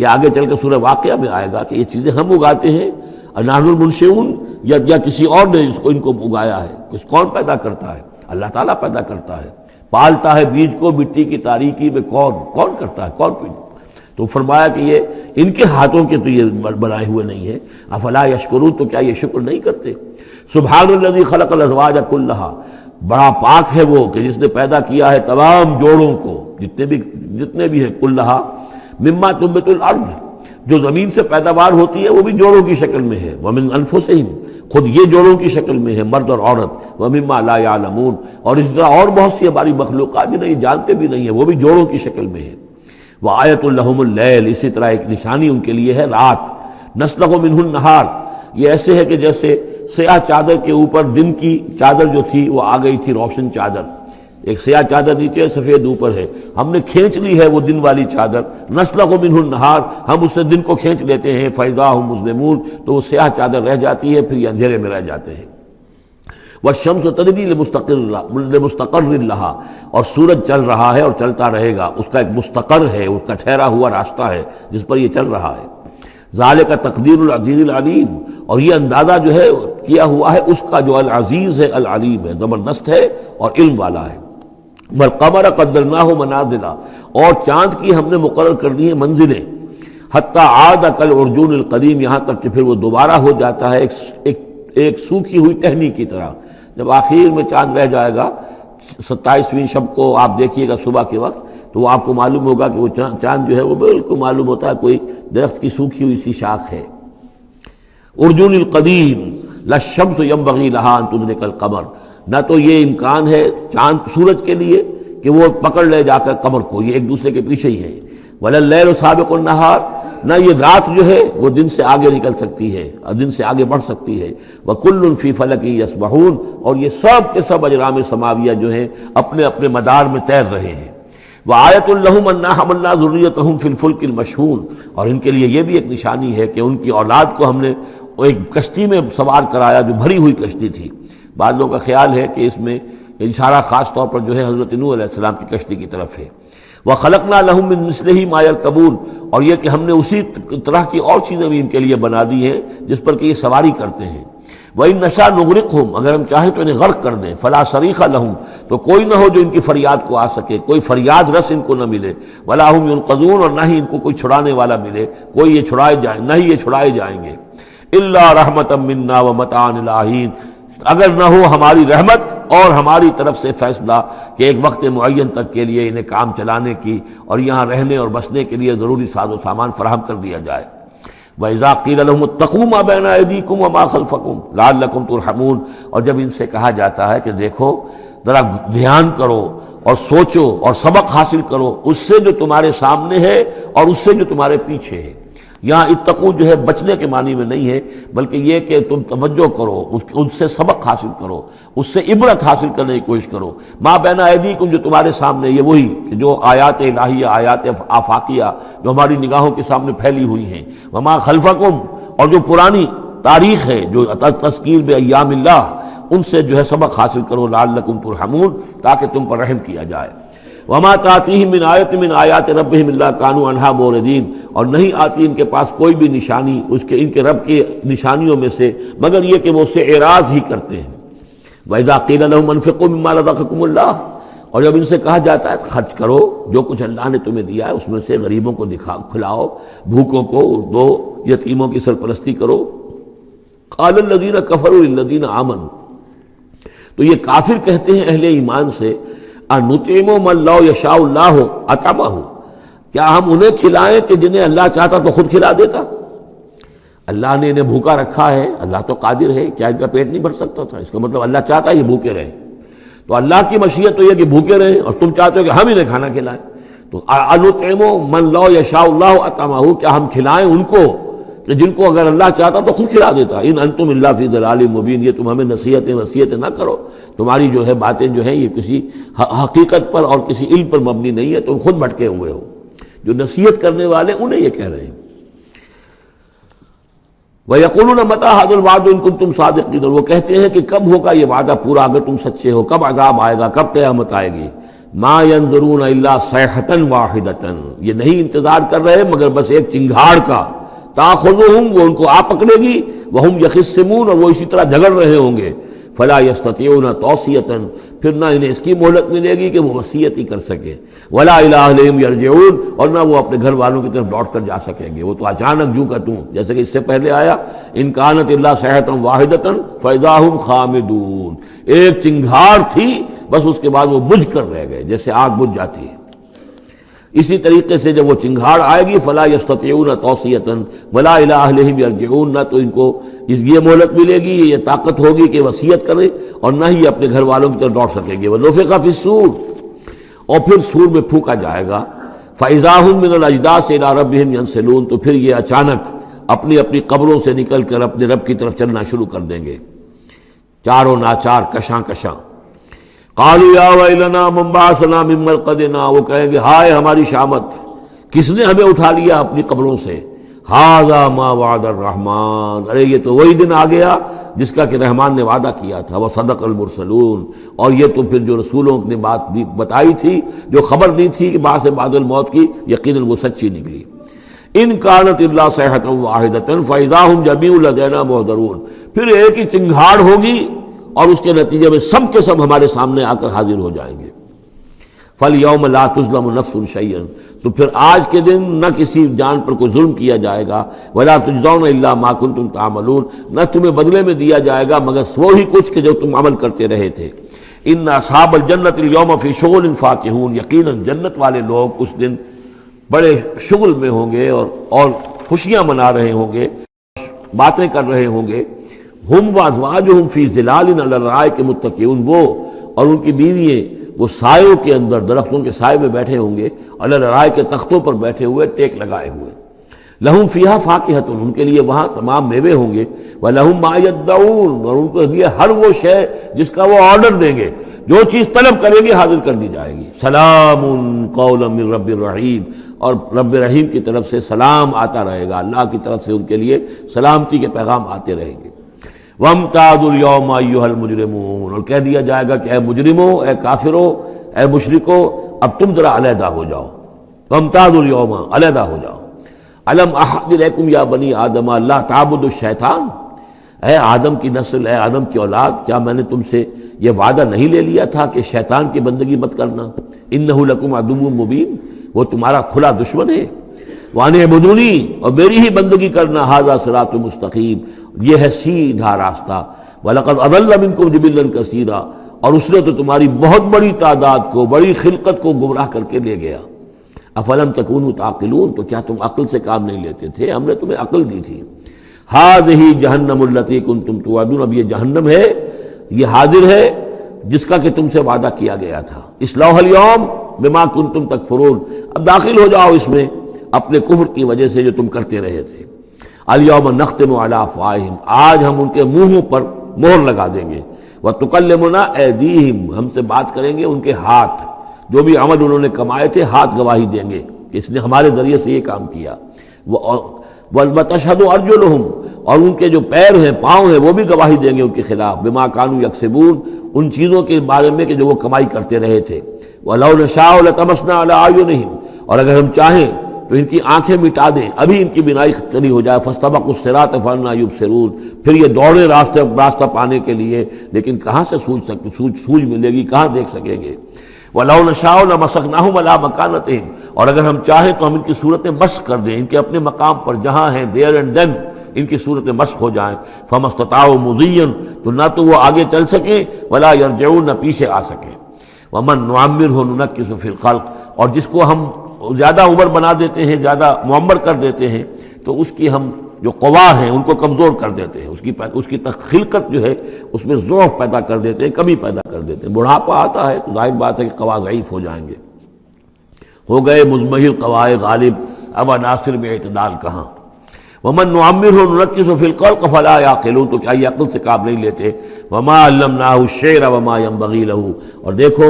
یہ آگے چل کے سورہ واقعہ میں آئے گا کہ یہ چیزیں ہم اگاتے ہیں، نحن المنشئون، یا کسی اور نے ان کو اگایا ہے، کون پیدا کرتا ہے؟ اللہ تعالیٰ پیدا کرتا ہے، پالتا ہے بیج کو مٹی کی تاریکی میں، کون کرتا ہے، کون تو فرمایا کہ یہ ان کے ہاتھوں کے تو یہ بنائے ہوئے نہیں ہیں۔ افلا یشکرون، تو کیا یہ شکر نہیں کرتے؟ سبحان الذی خلق الازواج کلھا، بڑا پاک ہے وہ کہ جس نے پیدا کیا ہے تمام جوڑوں کو، جتنے بھی ہیں، کلھا مما تنبت الارض، جو زمین سے پیداوار ہوتی ہے وہ بھی جوڑوں کی شکل میں ہے، ومن انفسہم، خود یہ جوڑوں کی شکل میں ہے، مرد اور عورت، ومما لا یعلمون، اور اس طرح اور بہت سی ہماری مخلوقات جو نہیں جانتے بھی نہیں ہیں، وہ بھی جوڑوں کی شکل میں ہے۔ وآیۃ لہم اللیل، اسی طرح ایک نشانی ان کے لیے ہے رات، نسلخ منہ النہار، یہ ایسے ہے کہ جیسے سیاہ چادر کے اوپر دن کی چادر جو تھی وہ آ گئی تھی روشن چادر، ایک سیاہ چادر نیچے سفید اوپر ہے، ہم نے کھینچ لی ہے وہ دن والی چادر، نسلخ منہ النہار، ہم اس سے دن کو کھینچ لیتے ہیں، فاذا ہم مظلمون، تو وہ سیاہ چادر رہ جاتی ہے، پھر یہ اندھیرے میں رہ جاتے ہیں۔ والشمس تجری لمستقر لہا، اور سورج چل رہا ہے اور چلتا رہے گا، اس کا ایک مستقر ہے، اس کا ٹھہرا ہوا راستہ ہے جس پر یہ چل رہا ہے۔ ذالک تقدیر العزیز العلیم، اور یہ اندازہ جو ہے کیا ہوا ہے اس کا جو العزیز ہے، العلیم ہے، زبردست ہے اور علم والا ہے۔ والقمر قدرناہ منازل، اور چاند کی ہم نے مقرر کر دی ہیں منزلیں، حتی عاد کالعرجون القدیم، یہاں تک کہ پھر وہ دوبارہ ہو جاتا ہے ایک سوکھی ہوئی ٹہنی کی طرح۔ جب آخر میں چاند رہ جائے گا 27ویں شب کو آپ دیکھیے گا صبح کے وقت، تو وہ آپ کو معلوم ہوگا کہ وہ چاند جو ہے وہ بالکل معلوم ہوتا ہے کوئی درخت کی سوکھی ہوئی سی شاخ ہے۔ ارجون القدیم لا الشمس ينبغي لها ان تدرك القمر، نہ تو یہ امکان ہے چاند سورج کے لیے کہ وہ پکڑ لے جا کر قمر کو، یہ ایک دوسرے کے پیچھے ہی ہے۔ ولا الليل سابق النهار، نہ یہ رات جو ہے وہ دن سے آگے نکل سکتی ہے اور دن سے آگے بڑھ سکتی ہے۔ وَكُلٌّ فِي فَلَكٍ يَسْبَحُونَ، اور یہ سب کے سب اجرام سماویہ جو ہیں اپنے اپنے مدار میں تیر رہے ہیں۔ وآیۃ لہم انا حملنا ذریتہم فی الفلک المشحون، اور ان کے لیے یہ بھی ایک نشانی ہے کہ ان کی اولاد کو ہم نے ایک کشتی میں سوار کرایا جو بھری ہوئی کشتی تھی۔ بعض لوگوں کا خیال ہے کہ اس میں اشارہ خاص طور پر جو ہے حضرت نوح علیہ السلام کی کشتی کی طرف ہے۔ وَخَلَقْنَا لَهُم مِّن مِّثْلِهِ مَا يَرْكَبُونَ، اور یہ کہ ہم نے اسی طرح کی اور چیزیں بھی ان کے لیے بنا دی ہیں جس پر کہ یہ سواری کرتے ہیں۔ وَإِن نَّشَأْ نُغْرِقْهُمْ، اگر ہم چاہیں تو انہیں غرق کر دیں، فَلَا صَرِيخَ لَهُمْ، تو کوئی نہ ہو جو ان کی فریاد کو آ سکے، کوئی فریاد رس ان کو نہ ملے، وَلَا هُمْ يُنقَذُونَ، اور نہ ہی ان کو کوئی چھڑانے والا ملے، کوئی یہ چھڑائے جائیں، نہ ہی یہ چھڑائے جائیں گے۔ إِلَّا رَحْمَةً مِّنَّا وَمَتَاعًا إِلَىٰ حِينٍ، اگر نہ ہو ہماری رحمت اور ہماری طرف سے فیصلہ کہ ایک وقت معین تک کے لیے انہیں کام چلانے کی اور یہاں رہنے اور بسنے کے لیے ضروری ساز و سامان فراہم کر دیا جائے۔ وَإِذَا قِيلَ لَهُمُ اتَّقُوا مَا بَيْنَ أَيْدِيكُمْ وَمَا خَلْفَكُمْ لَعَلَّكُمْ تُرْحَمُونَ، اور جب ان سے کہا جاتا ہے کہ دیکھو ذرا دھیان کرو اور سوچو اور سبق حاصل کرو اس سے جو تمہارے سامنے ہے اور اس سے جو تمہارے پیچھے ہے۔ یہاں اتقو جو ہے بچنے کے معنی میں نہیں ہے، بلکہ یہ کہ تم توجہ کرو، ان سے سبق حاصل کرو، اس سے عبرت حاصل کرنے کی کوشش کرو۔ ما بین ایدیکم، جو تمہارے سامنے، یہ وہی کہ جو آیات الہیہ، آیات آفاقیہ جو ہماری نگاہوں کے سامنے پھیلی ہوئی ہیں، وما خلفکم، اور جو پرانی تاریخ ہے جو تذکیر بایام اللہ، ان سے جو ہے سبق حاصل کرو، لعلکم ترحمون، تاکہ تم پر رحم کیا جائے۔ وما تاتیہم من آیت من آیات ربہم الا کانوا عنہا معرضین، اور نہیں آتی ان کے پاس کوئی بھی نشانی ان کے رب کی نشانیوں میں سے مگر یہ کہ وہ اس سے اعراض ہی کرتے ہیں۔ وَإِذَا قِيلَ لَهُمْ أَنفِقُوا مِمَّا رَزَقَكُمُ اللَّهُ، اور جب ان سے کہا جاتا ہے خرچ کرو جو کچھ اللہ نے تمہیں دیا ہے اس میں سے، غریبوں کو کھلاؤ، بھوکوں کو دو، یتیموں کی سرپرستی کرو۔ قَالَ الَّذِينَ كَفَرُوا لِلَّذِينَ آمَنُوا، تو یہ کافر کہتے ہیں اہل ایمان سے، أَنُطْعِمُ مَن لَّوْ يَشَاءُ اللَّهُ أَطْعَمَهُ، کیا ہم انہیں کھلائیں کہ جنہیں اللہ چاہتا تو خود کھلا دیتا؟ اللہ نے انہیں بھوکا رکھا ہے، اللہ تو قادر ہے، کیا ان کا پیٹ نہیں بھر سکتا تھا؟ اس کا مطلب اللہ چاہتا ہے یہ بھوکے رہیں، تو اللہ کی مشیت تو یہ کہ بھوکے رہیں، اور تم چاہتے ہو کہ ہم انہیں کھانا کھلائیں۔ تو أَنُطْعِمُ مَن لَّوْ يَشَاءُ اللَّهُ أَطْعَمَهُ، کیا ہم کھلائیں ان کو کہ جن کو اگر اللہ چاہتا تو خود کھلا دیتا۔ ان انتم الا فی ضلال مبین، یہ تم ہمیں نصیحتیں نہ کرو، تمہاری جو ہے باتیں جو ہیں یہ کسی حقیقت پر اور کسی علم پر مبنی نہیں ہے، تم خود بھٹکے ہوئے ہو۔ جو نصیحت کرنے والے انہیں یہ کہہ رہے ہیں۔ وَيَقُولُونَ مَتَىٰ هَٰذَا الْوَعْدُ إِن كُنتُمْ صَادِقِينَ، اور وہ کہتے ہیں کہ کب ہوگا یہ وعدہ پورا اگر تم سچے ہو، کب عذاب آئے گا، کب قیامت آئے گی۔ مَا يَنظُرُونَ إِلَّا صَيْحَةً وَاحِدَةً، یہ نہیں انتظار کر رہے مگر بس ایک چنگھاڑ کا، تَأْخُذُهُمْ، وہ ان کو آ پکڑے گی، وَهُمْ يَخِصِّمُونَ، اور وہ اسی طرح جھگڑ رہے ہوں گے۔ فَلَا يَسْتَطِيعُونَ تَوْصِيَةً، پھر نہ انہیں اس کی مہلت ملے گی کہ وہ وصیت ہی کر سکے، وَلَا إِلَىٰ أَهْلِهِمْ يَرْجِعُونَ، اور نہ وہ اپنے گھر والوں کی طرف لوٹ کر جا سکیں گے، وہ تو اچانک جو کا توں، جیسے کہ اس سے پہلے آیا إِن كَانَتْ إِلَّا صَيْحَةً وَاحِدَةً فَإِذَا هُمْ خَامِدُونَ، ایک چنگھاڑ تھی بس اس کے بعد وہ بجھ کر رہ گئے، جیسے آگ بجھ جاتی ہے۔ اسی طریقے سے جب وہ چنگھاڑ آئے گی فلا یستطیعون توصیۃ ولا الی اہلہم یرجعون، نہ تو ان کو یہ مہلت ملے گی، یہ طاقت ہوگی کہ وصیت کریں، اور نہ ہی اپنے گھر والوں کی طرف لوٹ سکیں گے۔ ونفخ فی الصور، اور پھر سور میں پھونکا جائے گا، فاذا هم من الاجداث الی ربہم ینسلون، تو پھر یہ اچانک اپنی اپنی قبروں سے نکل کر اپنے رب کی طرف چلنا شروع کر دیں گے، چاروں ناچار، کشاں کشاں۔ قالوا یا ویلنا من بعثنا من مرقدنا، وہ کہیں گے ہائے ہماری شامت، کس نے ہمیں اٹھا لیا اپنی قبروں سے۔ ھذا ما وعد الرحمن، ارے یہ تو وہی دن آ گیا جس کا کہ رحمان نے وعدہ کیا تھا، وصدق المرسلون، اور یہ تو پھر جو رسولوں نے بات بتائی تھی، جو خبر دی تھی کہ بعث بعد الموت کی، یقیناً وہ سچی نکلی۔ ان کانت الا صیحۃ واحدۃ فاذا هم جميع لدینا محضرون، پھر ایک ہی چنگھاڑ ہوگی اور اس کے نتیجے میں سب کے سب ہمارے سامنے آ کر حاضر ہو جائیں گے۔ فَالْيَوْمَ لَا تُظْلَمُ نَفْسٌ شَيْئًا، تو پھر آج کے دن نہ کسی جان پر کوئی ظلم کیا جائے گا، وَلَا تُجْزَوْنَ إِلَّا مَا كُنتُمْ تَعْمَلُونَ، نہ تمہیں بدلے میں دیا جائے گا مگر وہی کچھ کہ جو تم عمل کرتے رہے تھے۔ إِنَّ أَصْحَابَ الْجَنَّةِ الْيَوْمَ فِي شُغُلٍ فَاكِهُونَ، یقیناً جنت والے لوگ اس دن بڑے شغل میں ہوں گے اور خوشیاں منا رہے ہوں گے، باتیں کر رہے ہوں گے۔ ہم وازواجہم فی ظلال علی الارائک متکئون، وہ اور ان کی بیوییں وہ سایوں کے اندر، درختوں کے سائے میں بیٹھے ہوں گے، علی الارائک کے تختوں پر بیٹھے ہوئے، ٹیک لگائے ہوئے۔ لہم فیہا فاکہۃ، ان کے لیے وہاں تمام میوے ہوں گے، ولہم ما یدعون، اور ان کے لیے ہر وہ شے جس کا وہ آرڈر دیں گے، جو چیز طلب کریں گے حاضر کر دی جائے گی۔ سلام قولا من رب الرحیم، اور رب رحیم کی طرف سے سلام آتا رہے گا، اللہ کی طرف سے ان کے لیے سلامتی کے پیغام آتے رہیں گے۔ وَامْتَازُوا الْيَوْمَ أَيُّهَا الْمُجْرِمُونَ، اور کہہ دیا جائے گا کہ اے مجرموں، اے کافروں، اے مشرکوں، اب تم ذرا علیحدہ ہو جاؤ۔ وَامْتَازُوا الْيَوْمَ، علیحدہ ہو جاؤ۔ أَلَمْ أَعْهَدْ إِلَيْكُمْ يَا بَنِي آدَمَ أَلَّا تَعْبُدُوا الشَّيْطَانَ، اے آدم کی نسل، اے آدم کی اولاد، کیا میں نے تم سے یہ وعدہ نہیں لے لیا تھا کہ شیطان کی بندگی مت کرنا؟ إِنَّهُ لَكُمْ عَدُوٌّ مُبِينٌ، وہ تمہارا کھلا دشمن ہے۔ وَأَنِ اعْبُدُونِي، اور میری ہی بندگی کرنا، هَذَا صِرَاطٌ مُسْتَقِيمٌ، یہ ہے سیدھا راستہ۔ وَلَقَدْ أَضَلَّ مِنكُمْ جِبِلًّا كَثِيرًا، اور اس نے تو تمہاری بہت بڑی تعداد کو، بڑی خلقت کو گمراہ کر کے لے گیا۔ أَفَلَمْ تَكُونُوا تَعْقِلُونَ، تو کیا تم عقل سے کام نہیں لیتے تھے؟ ہم نے تمہیں عقل دی تھی۔ هَذِهِ جَهَنَّمُ الَّتِي كُنتُمْ تُوعَدُونَ، اب یہ جہنم ہے، یہ حاضر ہے جس کا کہ تم سے وعدہ کیا گیا تھا۔ اصلوها اليوم بما كنتم تکفرون، اب داخل ہو جاؤ اس میں اپنے کفر کی وجہ سے جو تم کرتے رہے تھے۔ اليوم نختم على افواہہم، آج ہم ان کے منہوں پر مہر لگا دیں گے۔ وتکلمنا ایدیہم، ہم سے بات کریں گے ان کے ہاتھ، جو بھی عمل انہوں نے کمائے تھے ہاتھ گواہی دیں گے کہ اس نے ہمارے ذریعے سے یہ کام کیا۔ وتشہد ارجلہم، اور ان کے جو پیر ہیں، پاؤں ہیں، وہ بھی گواہی دیں گے ان کے خلاف، بما کانوا یکسبون، ان چیزوں کے بارے میں کہ جو وہ کمائی کرتے رہے تھے۔ وَلَوْ نَشَاءُ لَطَمَسْنَا عَلَىٰ أَعْيُنِهِمْ، اور اگر ہم چاہیں تو ان کی آنکھیں مٹا دیں، ابھی ان کی بینائی چلی ہو جائے۔ فَاسْتَبَقُوا الصِّرَاطَ فَأَنَّىٰ يُبْصِرُونَ، پھر یہ دوڑے راستہ پانے کے لیے، لیکن کہاں سے سوج ملے گی، کہاں دیکھ سکیں گے۔ وَلَوْ نَشَاءُ لَمَسَخْنَاهُمْ عَلَىٰ مَكَانَتِهِمْ، اور اگر ہم چاہیں تو ہم ان کی صورتیں مسخ کر دیں، ان کے اپنے مقام پر جہاں ہیں، there and then ان کی صورتیں مسخ ہو جائیں۔ فَمَا اسْتَطَاعُوا مُضِيًّا، تو نہ تو وہ آگے چل سکیں، وَلَا يَرْجِعُونَ، نہ پیچھے آ سکیں۔ وَمَن نُعَمِّرْهُ نُنَكِّسُ فِي الْخَلْقِ، اور جس کو ہم زیادہ عمر بنا دیتے ہیں، زیادہ معمر کر دیتے ہیں، تو اس کی ہم جو قوا ہیں ان کو کمزور کر دیتے ہیں، اس کی خلقت جو ہے اس میں ضعف پیدا کر دیتے ہیں، کمی پیدا کر دیتے ہیں۔ بڑھاپا آتا ہے تو ظاہر بات ہے کہ قوا ضعیف ہو جائیں گے، ہو گئے مزمحل قوائے غالب، اب عناصر میں اعتدال کہاں۔ وَمَن نُعَمِّرْهُ نُنَكِّسُ فِي الْخَلْقِ فَلَا يَعْقِلُونَ، تو کیا یہ عقل سے کام نہیں لیتے۔ وَمَا عَلَّمْنَاهُ الشِّعْرَ وَمَا يَنبَغِي لَهُ، اور دیکھو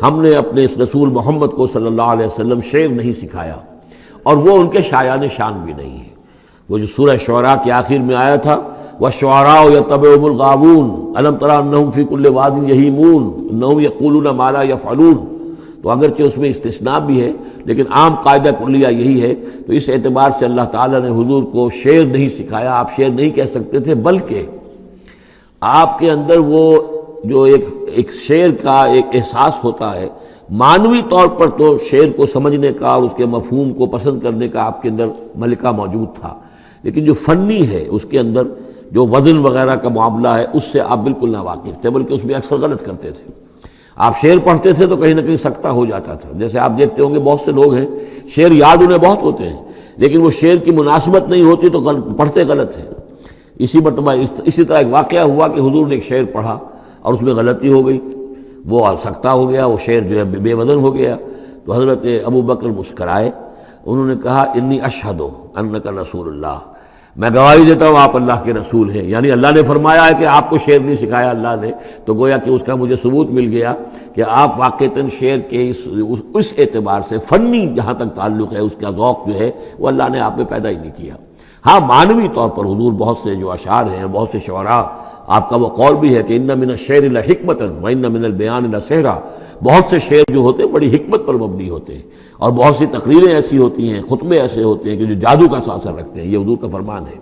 ہم نے اپنے اس رسول محمد کو صلی اللہ علیہ وسلم شعر نہیں سکھایا، اور وہ ان کے شایان شان بھی نہیں ہے۔ وہ جو سورہ شعراء کے آخر میں آیا تھا، وَالشُّعَرَاءُ يَتَّبِعُهُمُ الْغَاوُونَ أَلَمْ تَرَ أَنَّهُمْ فِي كُلِّ وَادٍ يَهِيمُونَ إِنَّهُمْ يَقُولُونَ مَا لَا يَفْعَلُونَ، تو اگرچہ اس میں استثناء بھی ہے لیکن عام قاعدہ کلیہ یہی ہے۔ تو اس اعتبار سے اللہ تعالیٰ نے حضور کو شعر نہیں سکھایا، آپ شعر نہیں کہہ سکتے تھے، بلکہ آپ کے اندر وہ جو ایک شعر کا ایک احساس ہوتا ہے، معنوی طور پر تو شعر کو سمجھنے کا اور اس کے مفہوم کو پسند کرنے کا آپ کے اندر ملکہ موجود تھا، لیکن جو فنی ہے اس کے اندر جو وزن وغیرہ کا معاملہ ہے اس سے آپ بالکل ناواقف تھے، بلکہ اس میں اکثر غلط کرتے تھے۔ آپ شعر پڑھتے تھے تو کہیں نہ کہیں سکتہ ہو جاتا تھا، جیسے آپ دیکھتے ہوں گے بہت سے لوگ ہیں شعر یاد انہیں بہت ہوتے ہیں، لیکن وہ شعر کی مناسبت نہیں ہوتی تو پڑھتے غلط ہیں۔ اسی مرتبہ اسی طرح ایک واقعہ ہوا کہ حضور نے ایک شعر پڑھا اور اس میں غلطی ہو گئی، وہ سکتہ ہو گیا، وہ شعر جو ہے بے وزن ہو گیا، تو حضرت ابو بکر مسکرائے، انہوں نے کہا انی اشہد انک رسول اللہ، میں گواہی دیتا ہوں آپ اللہ کے رسول ہیں، یعنی اللہ نے فرمایا ہے کہ آپ کو شعر نہیں سکھایا اللہ نے، تو گویا کہ اس کا مجھے ثبوت مل گیا کہ آپ واقعتاً شعر کے اس اعتبار سے فنی جہاں تک تعلق ہے اس کا ذوق جو ہے وہ اللہ نے آپ میں پیدا ہی نہیں کیا۔ ہاں معنوی طور پر حضور بہت سے جو اشعار ہیں، بہت سے شعراء، آپ کا وہ قول بھی ہے کہ ان من الشعر لحکمۃ وان من البیان لسحرا، بہت سے شعر جو ہوتے ہیں بڑی حکمت پر مبنی ہوتے ہیں، اور بہت سی تقریریں ایسی ہوتی ہیں، خطبے ایسے ہوتے ہیں کہ جو جادو کا سا اثر رکھتے ہیں، یہ حضور کا فرمان ہے۔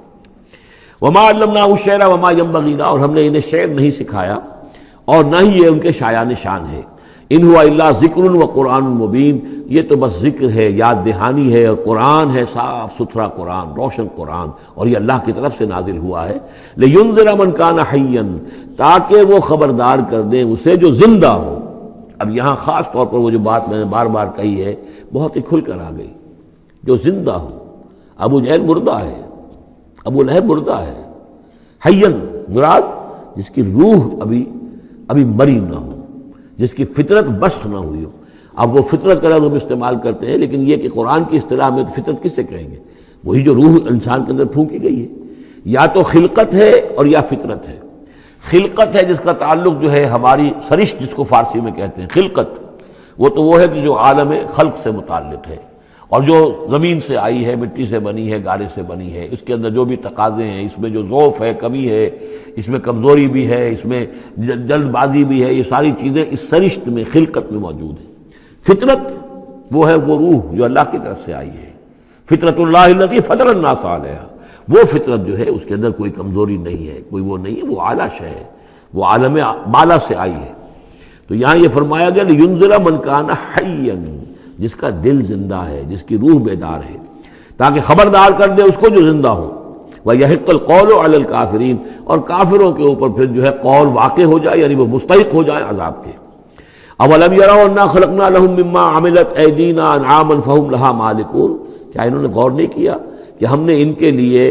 وما علمناه الشعر وما ينبغي له، اور ہم نے انہیں شعر نہیں سکھایا اور نہ ہی یہ ان کے شایان شان ہے۔ ان هو الا ذکر و قرآن مبین، یہ تو بس ذکر ہے، یاد دہانی ہے، اور قرآن ہے، صاف ستھرا قرآن، روشن قرآن، اور یہ اللہ کی طرف سے نازل ہوا ہے۔ لینذر من کان حیا، تاکہ وہ خبردار کر دیں اسے جو زندہ ہو۔ اب یہاں خاص طور پر وہ جو بات میں نے بار بار کہی ہے بہت ہی کھل کر آ گئی، جو زندہ ہو۔ ابو جہل مردہ ہے، ابو لہب مردہ ہے، حیا مراد جس کی روح ابھی مری نہ ہو، جس کی فطرت بست نہ ہوئی ہو۔ اب وہ فطرت کا لفظ ہم استعمال کرتے ہیں، لیکن یہ کہ قرآن کی اصطلاح میں فطرت کس سے کہیں گے؟ وہی جو روح انسان کے اندر پھونکی گئی ہے، یا تو خلقت ہے اور یا فطرت ہے۔ خلقت ہے جس کا تعلق جو ہے ہماری سرشت جس کو فارسی میں کہتے ہیں خلقت، وہ ہے کہ جو عالم خلق سے متعلق ہے، اور جو زمین سے آئی ہے، مٹی سے بنی ہے، گارے سے بنی ہے، اس کے اندر جو بھی تقاضے ہیں، اس میں جو ضعف ہے، کمی ہے، اس میں کمزوری بھی ہے، اس میں جلد بازی بھی ہے، یہ ساری چیزیں اس سرشت میں خلقت میں موجود ہیں۔ فطرت وہ ہے وہ روح جو اللہ کی طرف سے آئی ہے، فطرت اللہ التی فطر الناس علیہا، وہ فطرت جو ہے اس کے اندر کوئی کمزوری نہیں ہے، کوئی وہ نہیں ہے، وہ اعلیٰ شے ہے، وہ عالم بالا سے آئی ہے۔ تو یہاں یہ فرمایا گیا لِيُنذِرَ مَنْ كَانَ حَيًّا، جس کا دل زندہ ہے، جس کی روح بیدار ہے، تاکہ خبردار کر دے اس کو جو زندہ ہو۔ وَيَحِقَّ الْقَوْلُ عَلَى الْكَافِرِينَ، اور کافروں کے اوپر پھر جو ہے قول واقع ہو جائے، یعنی وہ مستحق ہو جائے عذاب کے۔ أَوَلَمْ يَرَوْا أَنَّا خَلَقْنَا لَهُم مِّمَّا عَمِلَتْ أَيْدِينَا أَنْعَامًا فَهُمْ لَهَا مَالِكُونَ، کیا انہوں نے غور نہیں کیا کہ ہم نے ان کے لیے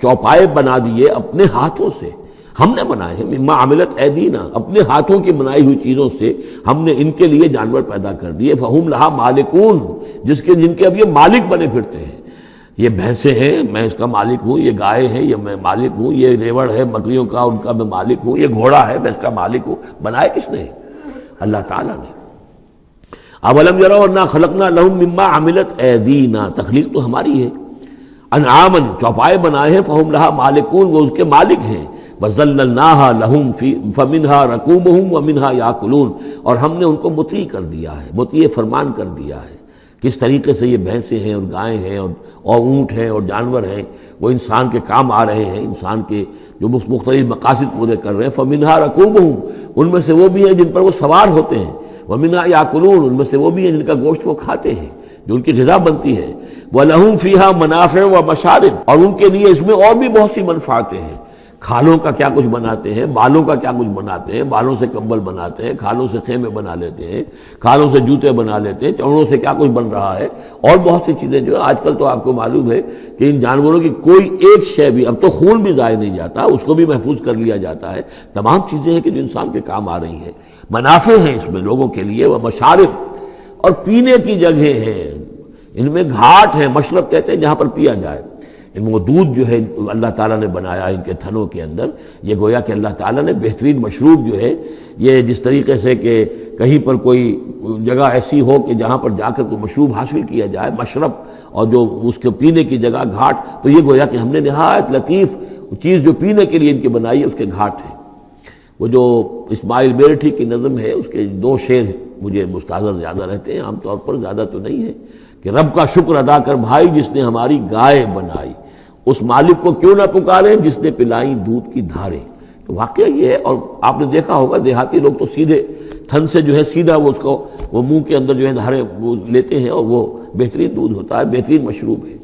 چوپائے بنا دیے اپنے ہاتھوں سے، ہم نے بنائے ہیں، مما عملت ایدینا، اپنے ہاتھوں کی بنائی ہوئی چیزوں سے ہم نے ان کے لیے جانور پیدا کر دیے، فہم لہا مالکون، جن کے اب یہ مالک بنے پھرتے ہیں۔ یہ بھینسیں ہیں، میں اس کا مالک ہوں، یہ گائے ہیں، یہ میں مالک ہوں، یہ ریوڑ ہے بکریوں کا، ان کا میں مالک ہوں، یہ گھوڑا ہے، میں اس کا مالک ہوں۔ بنائے کس نے؟ اللہ تعالیٰ نے۔ اولم یروا انا خلقنا لهم مما عملت ایدینا، تخلیق تو ہماری ہے، انعامن، چوپائے بنائے ہیں، فہم لہا مالکون، وہ اس کے مالک ہیں، وَذَلَّلْنَاهَا لَهُمْ فَمِنْهَا رَكُوبُهُمْ وَمِنْهَا يَأْكُلُونَ، اور ہم نے ان کو مطیع کر دیا ہے، مطیع فرمان کر دیا ہے۔ کس طریقے سے یہ بھینسیں ہیں اور گائیں ہیں اور اونٹ ہیں اور جانور ہیں، وہ انسان کے کام آ رہے ہیں، انسان کے جو مختلف مقاصد پورے کر رہے ہیں۔ فَمِنْهَا رَكُوبُهُمْ، ان میں سے وہ بھی ہیں جن پر وہ سوار ہوتے ہیں، وَمِنْهَا يَأْكُلُونَ، ان میں سے وہ بھی ہیں جن کا گوشت وہ کھاتے ہیں، جو ان کی غذا بنتی ہے۔ وَلَهُمْ فِيهَا مَنَافِعُ وَمَشَارِبُ، اور ان کے لیے اس میں اور بھی بہت سی منفعتیں ہیں۔ کھالوں کا کیا کچھ بناتے ہیں، بالوں کا کیا کچھ بناتے ہیں، بالوں سے کمبل بناتے ہیں، کھالوں سے خیمے بنا لیتے ہیں، کھالوں سے جوتے بنا لیتے ہیں، چمڑوں سے کیا کچھ بن رہا ہے، اور بہت سی چیزیں جو آج کل تو آپ کو معلوم ہے کہ ان جانوروں کی کوئی ایک شے بھی، اب تو خون بھی ضائع نہیں جاتا، اس کو بھی محفوظ کر لیا جاتا ہے، تمام چیزیں ہیں کہ جو انسان کے کام آ رہی ہیں، منافع ہیں اس میں لوگوں کے لیے، وہ مشارب، اور پینے کی جگہیں ہیں، ان میں گھاٹ ہیں، مشرب کہتے ہیں جہاں پر پیا جائے، ان وہ دودھ جو ہے اللہ تعالیٰ نے بنایا ان کے تھنوں کے اندر، یہ گویا کہ اللہ تعالیٰ نے بہترین مشروب جو ہے، یہ جس طریقے سے کہ کہیں پر کوئی جگہ ایسی ہو کہ جہاں پر جا کر کوئی مشروب حاصل کیا جائے، مشرب، اور جو اس کے پینے کی جگہ گھاٹ، تو یہ گویا کہ ہم نے نہایت لطیف چیز جو پینے کے لیے ان کی بنائی ہے، اس کے گھاٹ ہیں۔ وہ جو اسماعیل میرٹھی کی نظم ہے، اس کے دو شعر مجھے مستحضر زیادہ رہتے ہیں، عام طور پر زیادہ تو نہیں ہے، کہ رب کا شکر ادا کر بھائی جس نے ہماری گائے بنائی، اس مالک کو کیوں نہ پکاریں جس نے پلائیں دودھ کی دھاریں۔ تو واقعہ یہ ہے، اور آپ نے دیکھا ہوگا دیہاتی لوگ تو سیدھے تھن سے جو ہے سیدھا وہ اس کو وہ منہ کے اندر جو ہے دھاریں وہ لیتے ہیں، اور وہ بہترین دودھ ہوتا ہے، بہترین مشروب ہے۔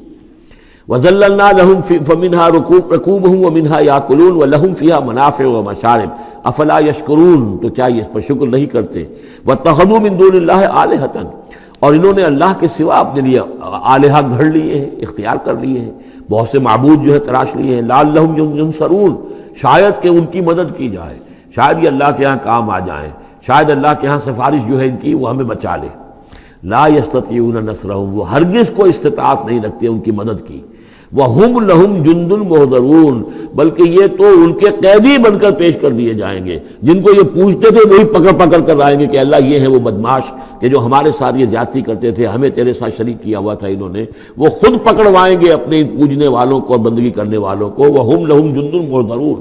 وَذَلَّلْنَا لَهُمْ فَمِنْهَا رَكُوبُهُمْ وَمِنْهَا يَأْكُلُونَ وَلَهُمْ فِيهَا مَنَافِعُ وَمَشَارِبُ أَفَلَا يَشْكُرُونَ، تو کیا یہ اس پر شکر نہیں کرتے؟ وَاتَّخَذُوا مِن دُونِ اللَّهِ آلِهَةً، اور انہوں نے اللہ کے سوا اپنے لیے آلہہ گھڑ لیے ہیں، اختیار کر لیے ہیں، بہت سے معبود جو ہے تراش لیے ہیں، لَعَلَّهُمْ يُنصَرُونَ، شاید کہ ان کی مدد کی جائے، شاید یہ اللہ کے ہاں کام آ جائیں، شاید اللہ کے ہاں سفارش جو ہے ان کی وہ ہمیں بچا لے۔ لا يستطيعون نصرهم، وہ ہرگز کو استطاعت نہیں رکھتے ان کی مدد کی۔ وَهُمْ لَهُمْ جُنْدٌ مُحْضَرُونَ، بلکہ یہ تو ان کے قیدی بن کر پیش کر دیے جائیں گے، جن کو یہ پوچھتے تھے وہی پکڑ پکڑ کر آئیں گے کہ اللہ یہ ہیں وہ بدماش کہ جو ہمارے ساتھ یہ زیادتی کرتے تھے، ہمیں تیرے ساتھ شریک کیا ہوا تھا انہوں نے، وہ خود پکڑوائیں گے اپنے پوجنے والوں کو اور بندگی کرنے والوں کو۔ وَهُمْ لَهُمْ جُنْدٌ مُحْضَرُونَ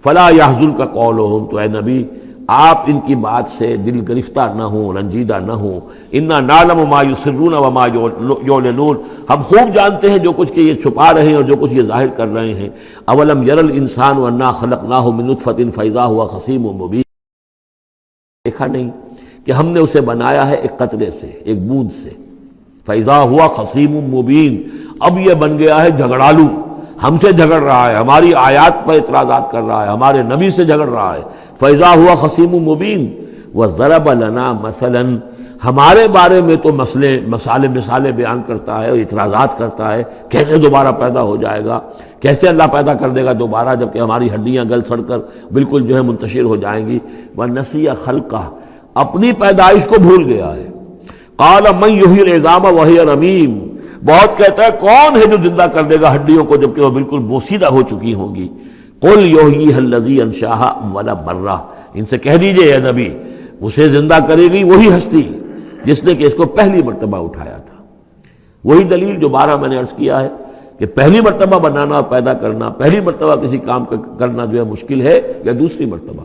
فَلَا يَحْزُنْكَ قَوْلُهُمْ، تو اے نبی آپ ان کی بات سے دل گرفتہ نہ ہوں، رنجیدہ نہ ہوں۔ اِنَّا نَعْلَمُ مَا يُسِرُّونَ وَمَا يُعْلِنُونَ، ہم خوب جانتے ہیں جو کچھ کہ یہ چھپا رہے ہیں اور جو کچھ یہ ظاہر کر رہے ہیں۔ اَوَلَمْ يَرَ الْإِنسَانُ أَنَّا خَلَقْنَاهُ مِن نُطْفَةٍ فَإِذَا هُوَ خَصِيمٌ مُبِينٌ، دیکھا نہیں کہ ہم نے اسے بنایا ہے ایک قطرے سے، ایک بوند سے، فَإِذَا هُوَ خَصِيمٌ مُبِينٌ، اب یہ بن گیا ہے جھگڑالو، ہم سے جھگڑ رہا ہے، ہماری آیات پر اعتراضات کر رہا ہے، ہمارے نبی سے جھگڑ رہا ہے۔ فَإِذَا هُوَ خَصِيمٌ مُبِينٌ وَضَرَبَ لَنَا مَثَلًا، ہمارے بارے میں تو مثالیں بیان کرتا ہے، اعتراضات کرتا ہے، کیسے دوبارہ پیدا ہو جائے گا، کیسے اللہ پیدا کر دے گا دوبارہ جبکہ ہماری ہڈیاں گل سڑ کر بالکل جو ہے منتشر ہو جائیں گی۔ وَنَسِيَ خَلْقَهُ، اپنی پیدائش کو بھول گیا ہے۔ قَالَ مَن يُحْيِي الْعِظَامَ وَهِيَ رَمِيمٌ، بہت کہتا ہے کون ہے جو زندہ کر دے گا ہڈیوں کو جبکہ وہ بالکل بوسیدہ ہو چکی ہوں گی۔ قل یحییھا الذی انشاھا اول مرہ، ان سے کہہ دیجئے اے نبی اسے زندہ کرے گی وہی ہستی جس نے کہ اس کو پہلی مرتبہ اٹھایا تھا۔ وہی دلیل جو 12 میں نے عرض کیا ہے کہ پہلی مرتبہ بنانا اور پیدا کرنا، پہلی مرتبہ کسی کام کرنا جو ہے مشکل ہے یا دوسری مرتبہ۔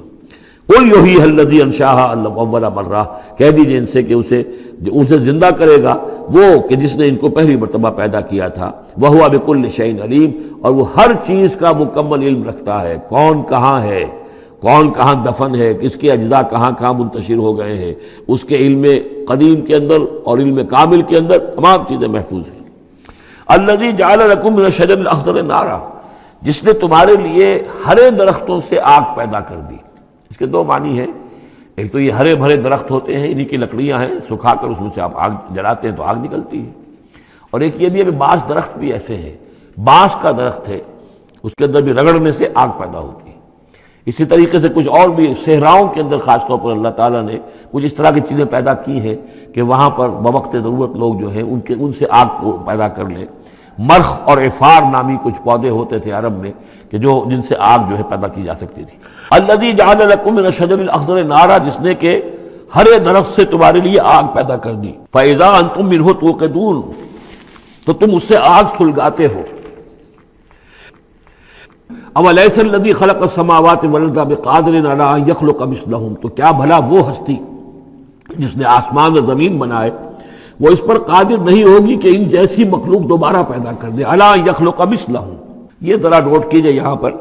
قل یحییھا الذی انشاھا اول مرہ، کہہ دیجئے ان سے کہ اسے زندہ کرے گا وہ کہ جس نے ان کو پہلی مرتبہ پیدا کیا تھا، وہو بکل شیء علیم، اور وہ ہر چیز کا مکمل علم رکھتا ہے، کون کہاں ہے، کون کہاں دفن ہے، کس کے اجزاء کہاں کہاں منتشر ہو گئے ہیں، اس کے علم قدیم کے اندر اور علم کامل کے اندر تمام چیزیں محفوظ ہیں۔ الذی جعل لکم من الشجر الاخضر نارا، جس نے تمہارے لیے ہرے درختوں سے آگ پیدا کر دی۔ اس کے دو معنی ہیں، ایک تو یہ ہرے بھرے درخت ہوتے ہیں، انہی کی لکڑیاں ہیں، سکھا کر اس میں سے آپ آگ جلاتے ہیں تو آگ نکلتی ہے، اور ایک یہ بھی ہے کہ بعض درخت بھی ایسے ہیں، بانس کا درخت ہے اس کے اندر بھی رگڑنے سے آگ پیدا ہوتی ہے۔ اسی طریقے سے کچھ اور بھی صحراؤں کے اندر خاص طور پر اللہ تعالیٰ نے کچھ اس طرح کی چیزیں پیدا کی ہیں کہ وہاں پر بوقت ضرورت لوگ جو ہیں ان سے آگ کو پیدا کر لیں۔ مرخ اور عفار نامی کچھ پودے ہوتے تھے عرب میں کہ جن سے آگ جو ہے پیدا کی جا سکتی تھی۔ الذی جعل لکم من الشجر الاخضر نارا، جس نے کہ ہرے درخت سے تمہارے لیے آگ پیدا کر دی۔ فاذا انتم منہ توقدون، تو تم اس سے آگ سلگاتے ہو۔ اولیس الذی خلق السماوات والارض بقادر علی ان یخلق مثلہم، تو کیا بھلا وہ ہستی جس نے آسمان اور زمین بنائے وہ اس پر قادر نہیں ہوگی کہ ان جیسی مخلوق دوبارہ پیدا کر دے۔ الا یخلق مثلہم، یہ ذرا نوٹ کیجئے یہاں پر،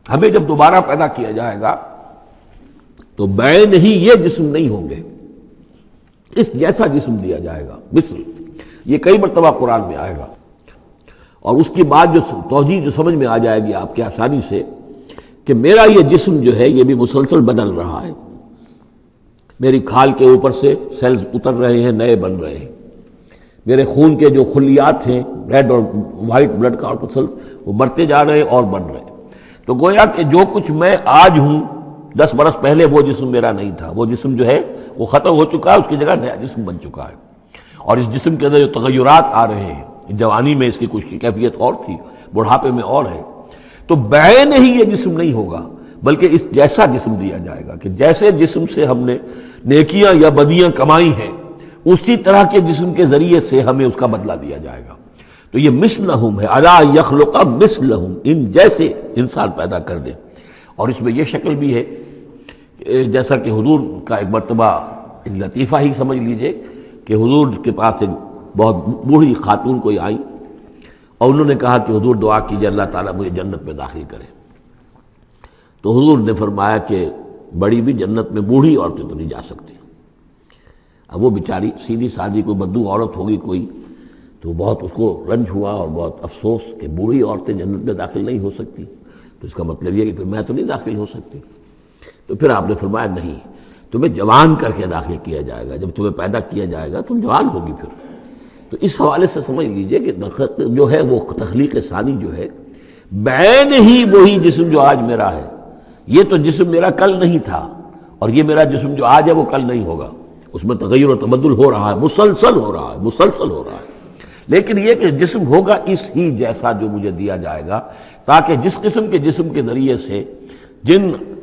ہمیں جب دوبارہ پیدا کیا جائے گا تو بین ہی یہ جسم نہیں ہوں گے، اس جیسا جسم دیا جائے گا۔ مثل یہ کئی مرتبہ قرآن میں آئے گا، اور اس کی بات جو توجیہ جو سمجھ میں آ جائے گی آپ کے آسانی سے کہ میرا یہ جسم جو ہے یہ بھی مسلسل بدل رہا ہے، میری کھال کے اوپر سے سیلز اتر رہے ہیں، نئے بن رہے ہیں، میرے خون کے جو خلیات ہیں ریڈ اور وائٹ بلڈ کارپسل وہ بڑھتے جا رہے ہیں اور بن رہے ہیں۔ تو گویا کہ جو کچھ میں آج ہوں 10 برس پہلے وہ جسم میرا نہیں تھا، وہ جسم جو ہے وہ ختم ہو چکا ہے، اس کی جگہ نیا جسم بن چکا ہے، اور اس جسم کے اندر جو تغیرات آ رہے ہیں، جوانی میں اس کی کچھ کی کیفیت اور تھی، بڑھاپے میں اور ہے، تو بعین ہی یہ جسم نہیں ہوگا بلکہ اس جیسا جسم دیا جائے گا کہ جیسے جسم سے ہم نے نیکیاں یا بدیاں کمائی ہیں اسی طرح کے جسم کے ذریعے سے ہمیں اس کا بدلہ دیا جائے گا۔ تو یہ مثلہم ہے، الا یخلق مثلہم، ان جیسے انسان پیدا کر دے۔ اور اس میں یہ شکل بھی ہے جیسا کہ حضور کا ایک مرتبہ ایک لطیفہ ہی سمجھ لیجئے کہ حضور کے پاس ایک بہت بوڑھی خاتون کوئی آئی اور انہوں نے کہا کہ حضور دعا کیجئے اللہ تعالیٰ مجھے جنت میں داخل کرے۔ تو حضور نے فرمایا کہ بڑی بھی جنت میں بوڑھی عورتیں تو نہیں جا سکتی۔ اب وہ بیچاری سیدھی سادھی کوئی بدو عورت ہوگی کوئی، تو بہت اس کو رنج ہوا اور بہت افسوس کہ بوڑھی عورتیں جنت میں داخل نہیں ہو سکتی، تو اس کا مطلب یہ کہ پھر میں تو نہیں داخل ہو سکتی۔ تو پھر آپ نے فرمایا نہیں، تمہیں جوان کر کے داخل کیا جائے گا، جب تمہیں پیدا کیا جائے گا تم جوان ہوگی پھر۔ تو اس حوالے سے سمجھ لیجئے کہ جو ہے وہ تخلیق ثانی جو ہے بعین ہی وہی جسم جو آج میرا ہے، یہ تو جسم میرا کل نہیں تھا، اور یہ میرا جسم جو آج ہے وہ کل نہیں ہوگا، اس میں تغیر و تبدل ہو رہا ہے، مسلسل ہو رہا ہے، مسلسل ہو رہا ہے۔ لیکن یہ کہ جسم ہوگا اس ہی جیسا جو مجھے دیا جائے گا، تاکہ جس قسم کے جسم کے ذریعے سے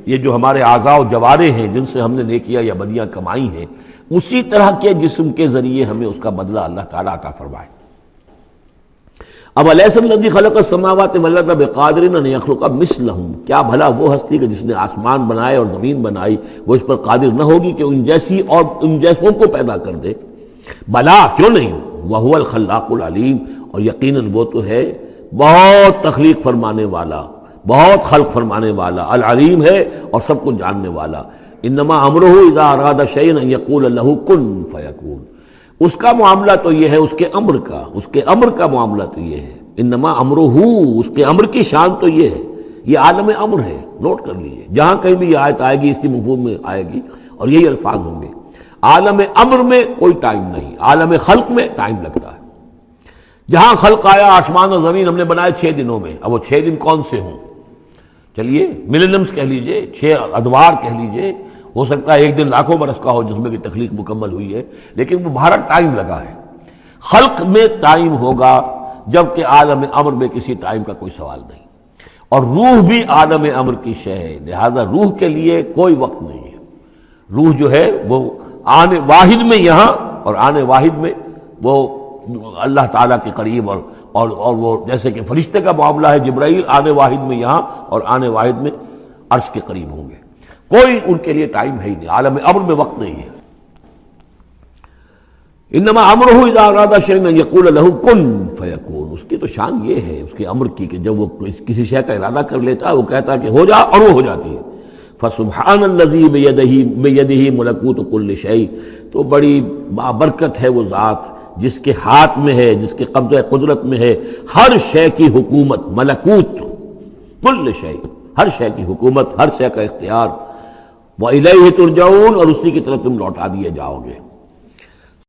یہ جو ہمارے اعضاء و جوارح ہیں جن سے ہم نے نیکیاں یا بدیاں کمائی ہیں، اسی طرح کے جسم کے ذریعے ہمیں اس کا بدلہ اللہ تعالیٰ عطا فرمائے۔ اب الیس الذی خلق السماوات والارض بقادر ان یخلق مثلہم، کیا بھلا وہ ہستی کہ جس نے آسمان بنائے اور زمین بنائی وہ اس پر قادر نہ ہوگی کہ ان جیسی اور ان جیسوں کو پیدا کر دے؟ بلا، کیوں نہیں، وہو الخلاق العلیم، اور یقیناً وہ تو ہے بہت تخلیق فرمانے والا، بہت خلق فرمانے والا، العلیم ہے اور سب کو جاننے والا۔ انما امرہ اذا اراد شیئا ان یقول لہ کن فیکون، اس کا معاملہ تو یہ ہے، اس کے امر کا معاملہ تو یہ ہے، انما امرہ، اس کے امر کی شان تو یہ ہے، یہ عالم امر ہے، نوٹ کر لیجئے، جہاں کہیں بھی یہ آیت آئے گی اس کی مفہوم میں آئے گی اور یہی الفاظ ہوں گے۔ عالم امر میں کوئی ٹائم نہیں، عالم خلق میں ٹائم لگتا ہے۔ جہاں خلق آیا آسمان اور زمین ہم نے بنائے 6 دنوں میں، اب وہ 6 دن کون سے ہوں؟ چلیے ملینمز کہہ لیجئے، 6 ادوار کہہ لیجئے، ہو سکتا ہے ایک دن لاکھوں برس کا ہو جس میں بھی تخلیق مکمل ہوئی ہے، لیکن وہ بھارت ٹائم لگا ہے۔ خلق میں ٹائم ہوگا جبکہ عالم امر میں کسی ٹائم کا کوئی سوال نہیں۔ اور روح بھی عالم امر کی شے ہے، لہذا روح کے لیے کوئی وقت نہیں ہے۔ روح جو ہے وہ آنے واحد میں یہاں اور آنے واحد میں وہ اللہ تعالیٰ کے قریب، اور وہ جیسے کہ فرشتے کا معاملہ ہے، جبرائیل آنے واحد میں یہاں اور آنے واحد میں عرش کے قریب ہوں گے، کوئی ان کے لیے ٹائم ہے ہی نہیں، عالم امر میں وقت نہیں ہے۔ انما امرہ اذا اراد شیئا ان یقول له کن فیکون، اس کی تو شان یہ ہے اس کے امر کی کہ جب وہ کسی شے کا ارادہ کر لیتا ہے وہ کہتا ہے کہ ہو جا، اور وہ ہو جاتی ہے۔ فسبحان الذی بیدہ ملکوت کل شیء، تو بڑی بابرکت ہے وہ ذات جس کے ہاتھ میں ہے، جس کے قبضہ قدرت میں ہے ہر شے کی حکومت، ملکوت کل شیء، ہر شے کی حکومت، ہر شے کا اختیار۔ وَإِلَيْهِ تُرْجَعُونَ، اور اسی کی طرف تم لوٹا دیے جاؤ گے۔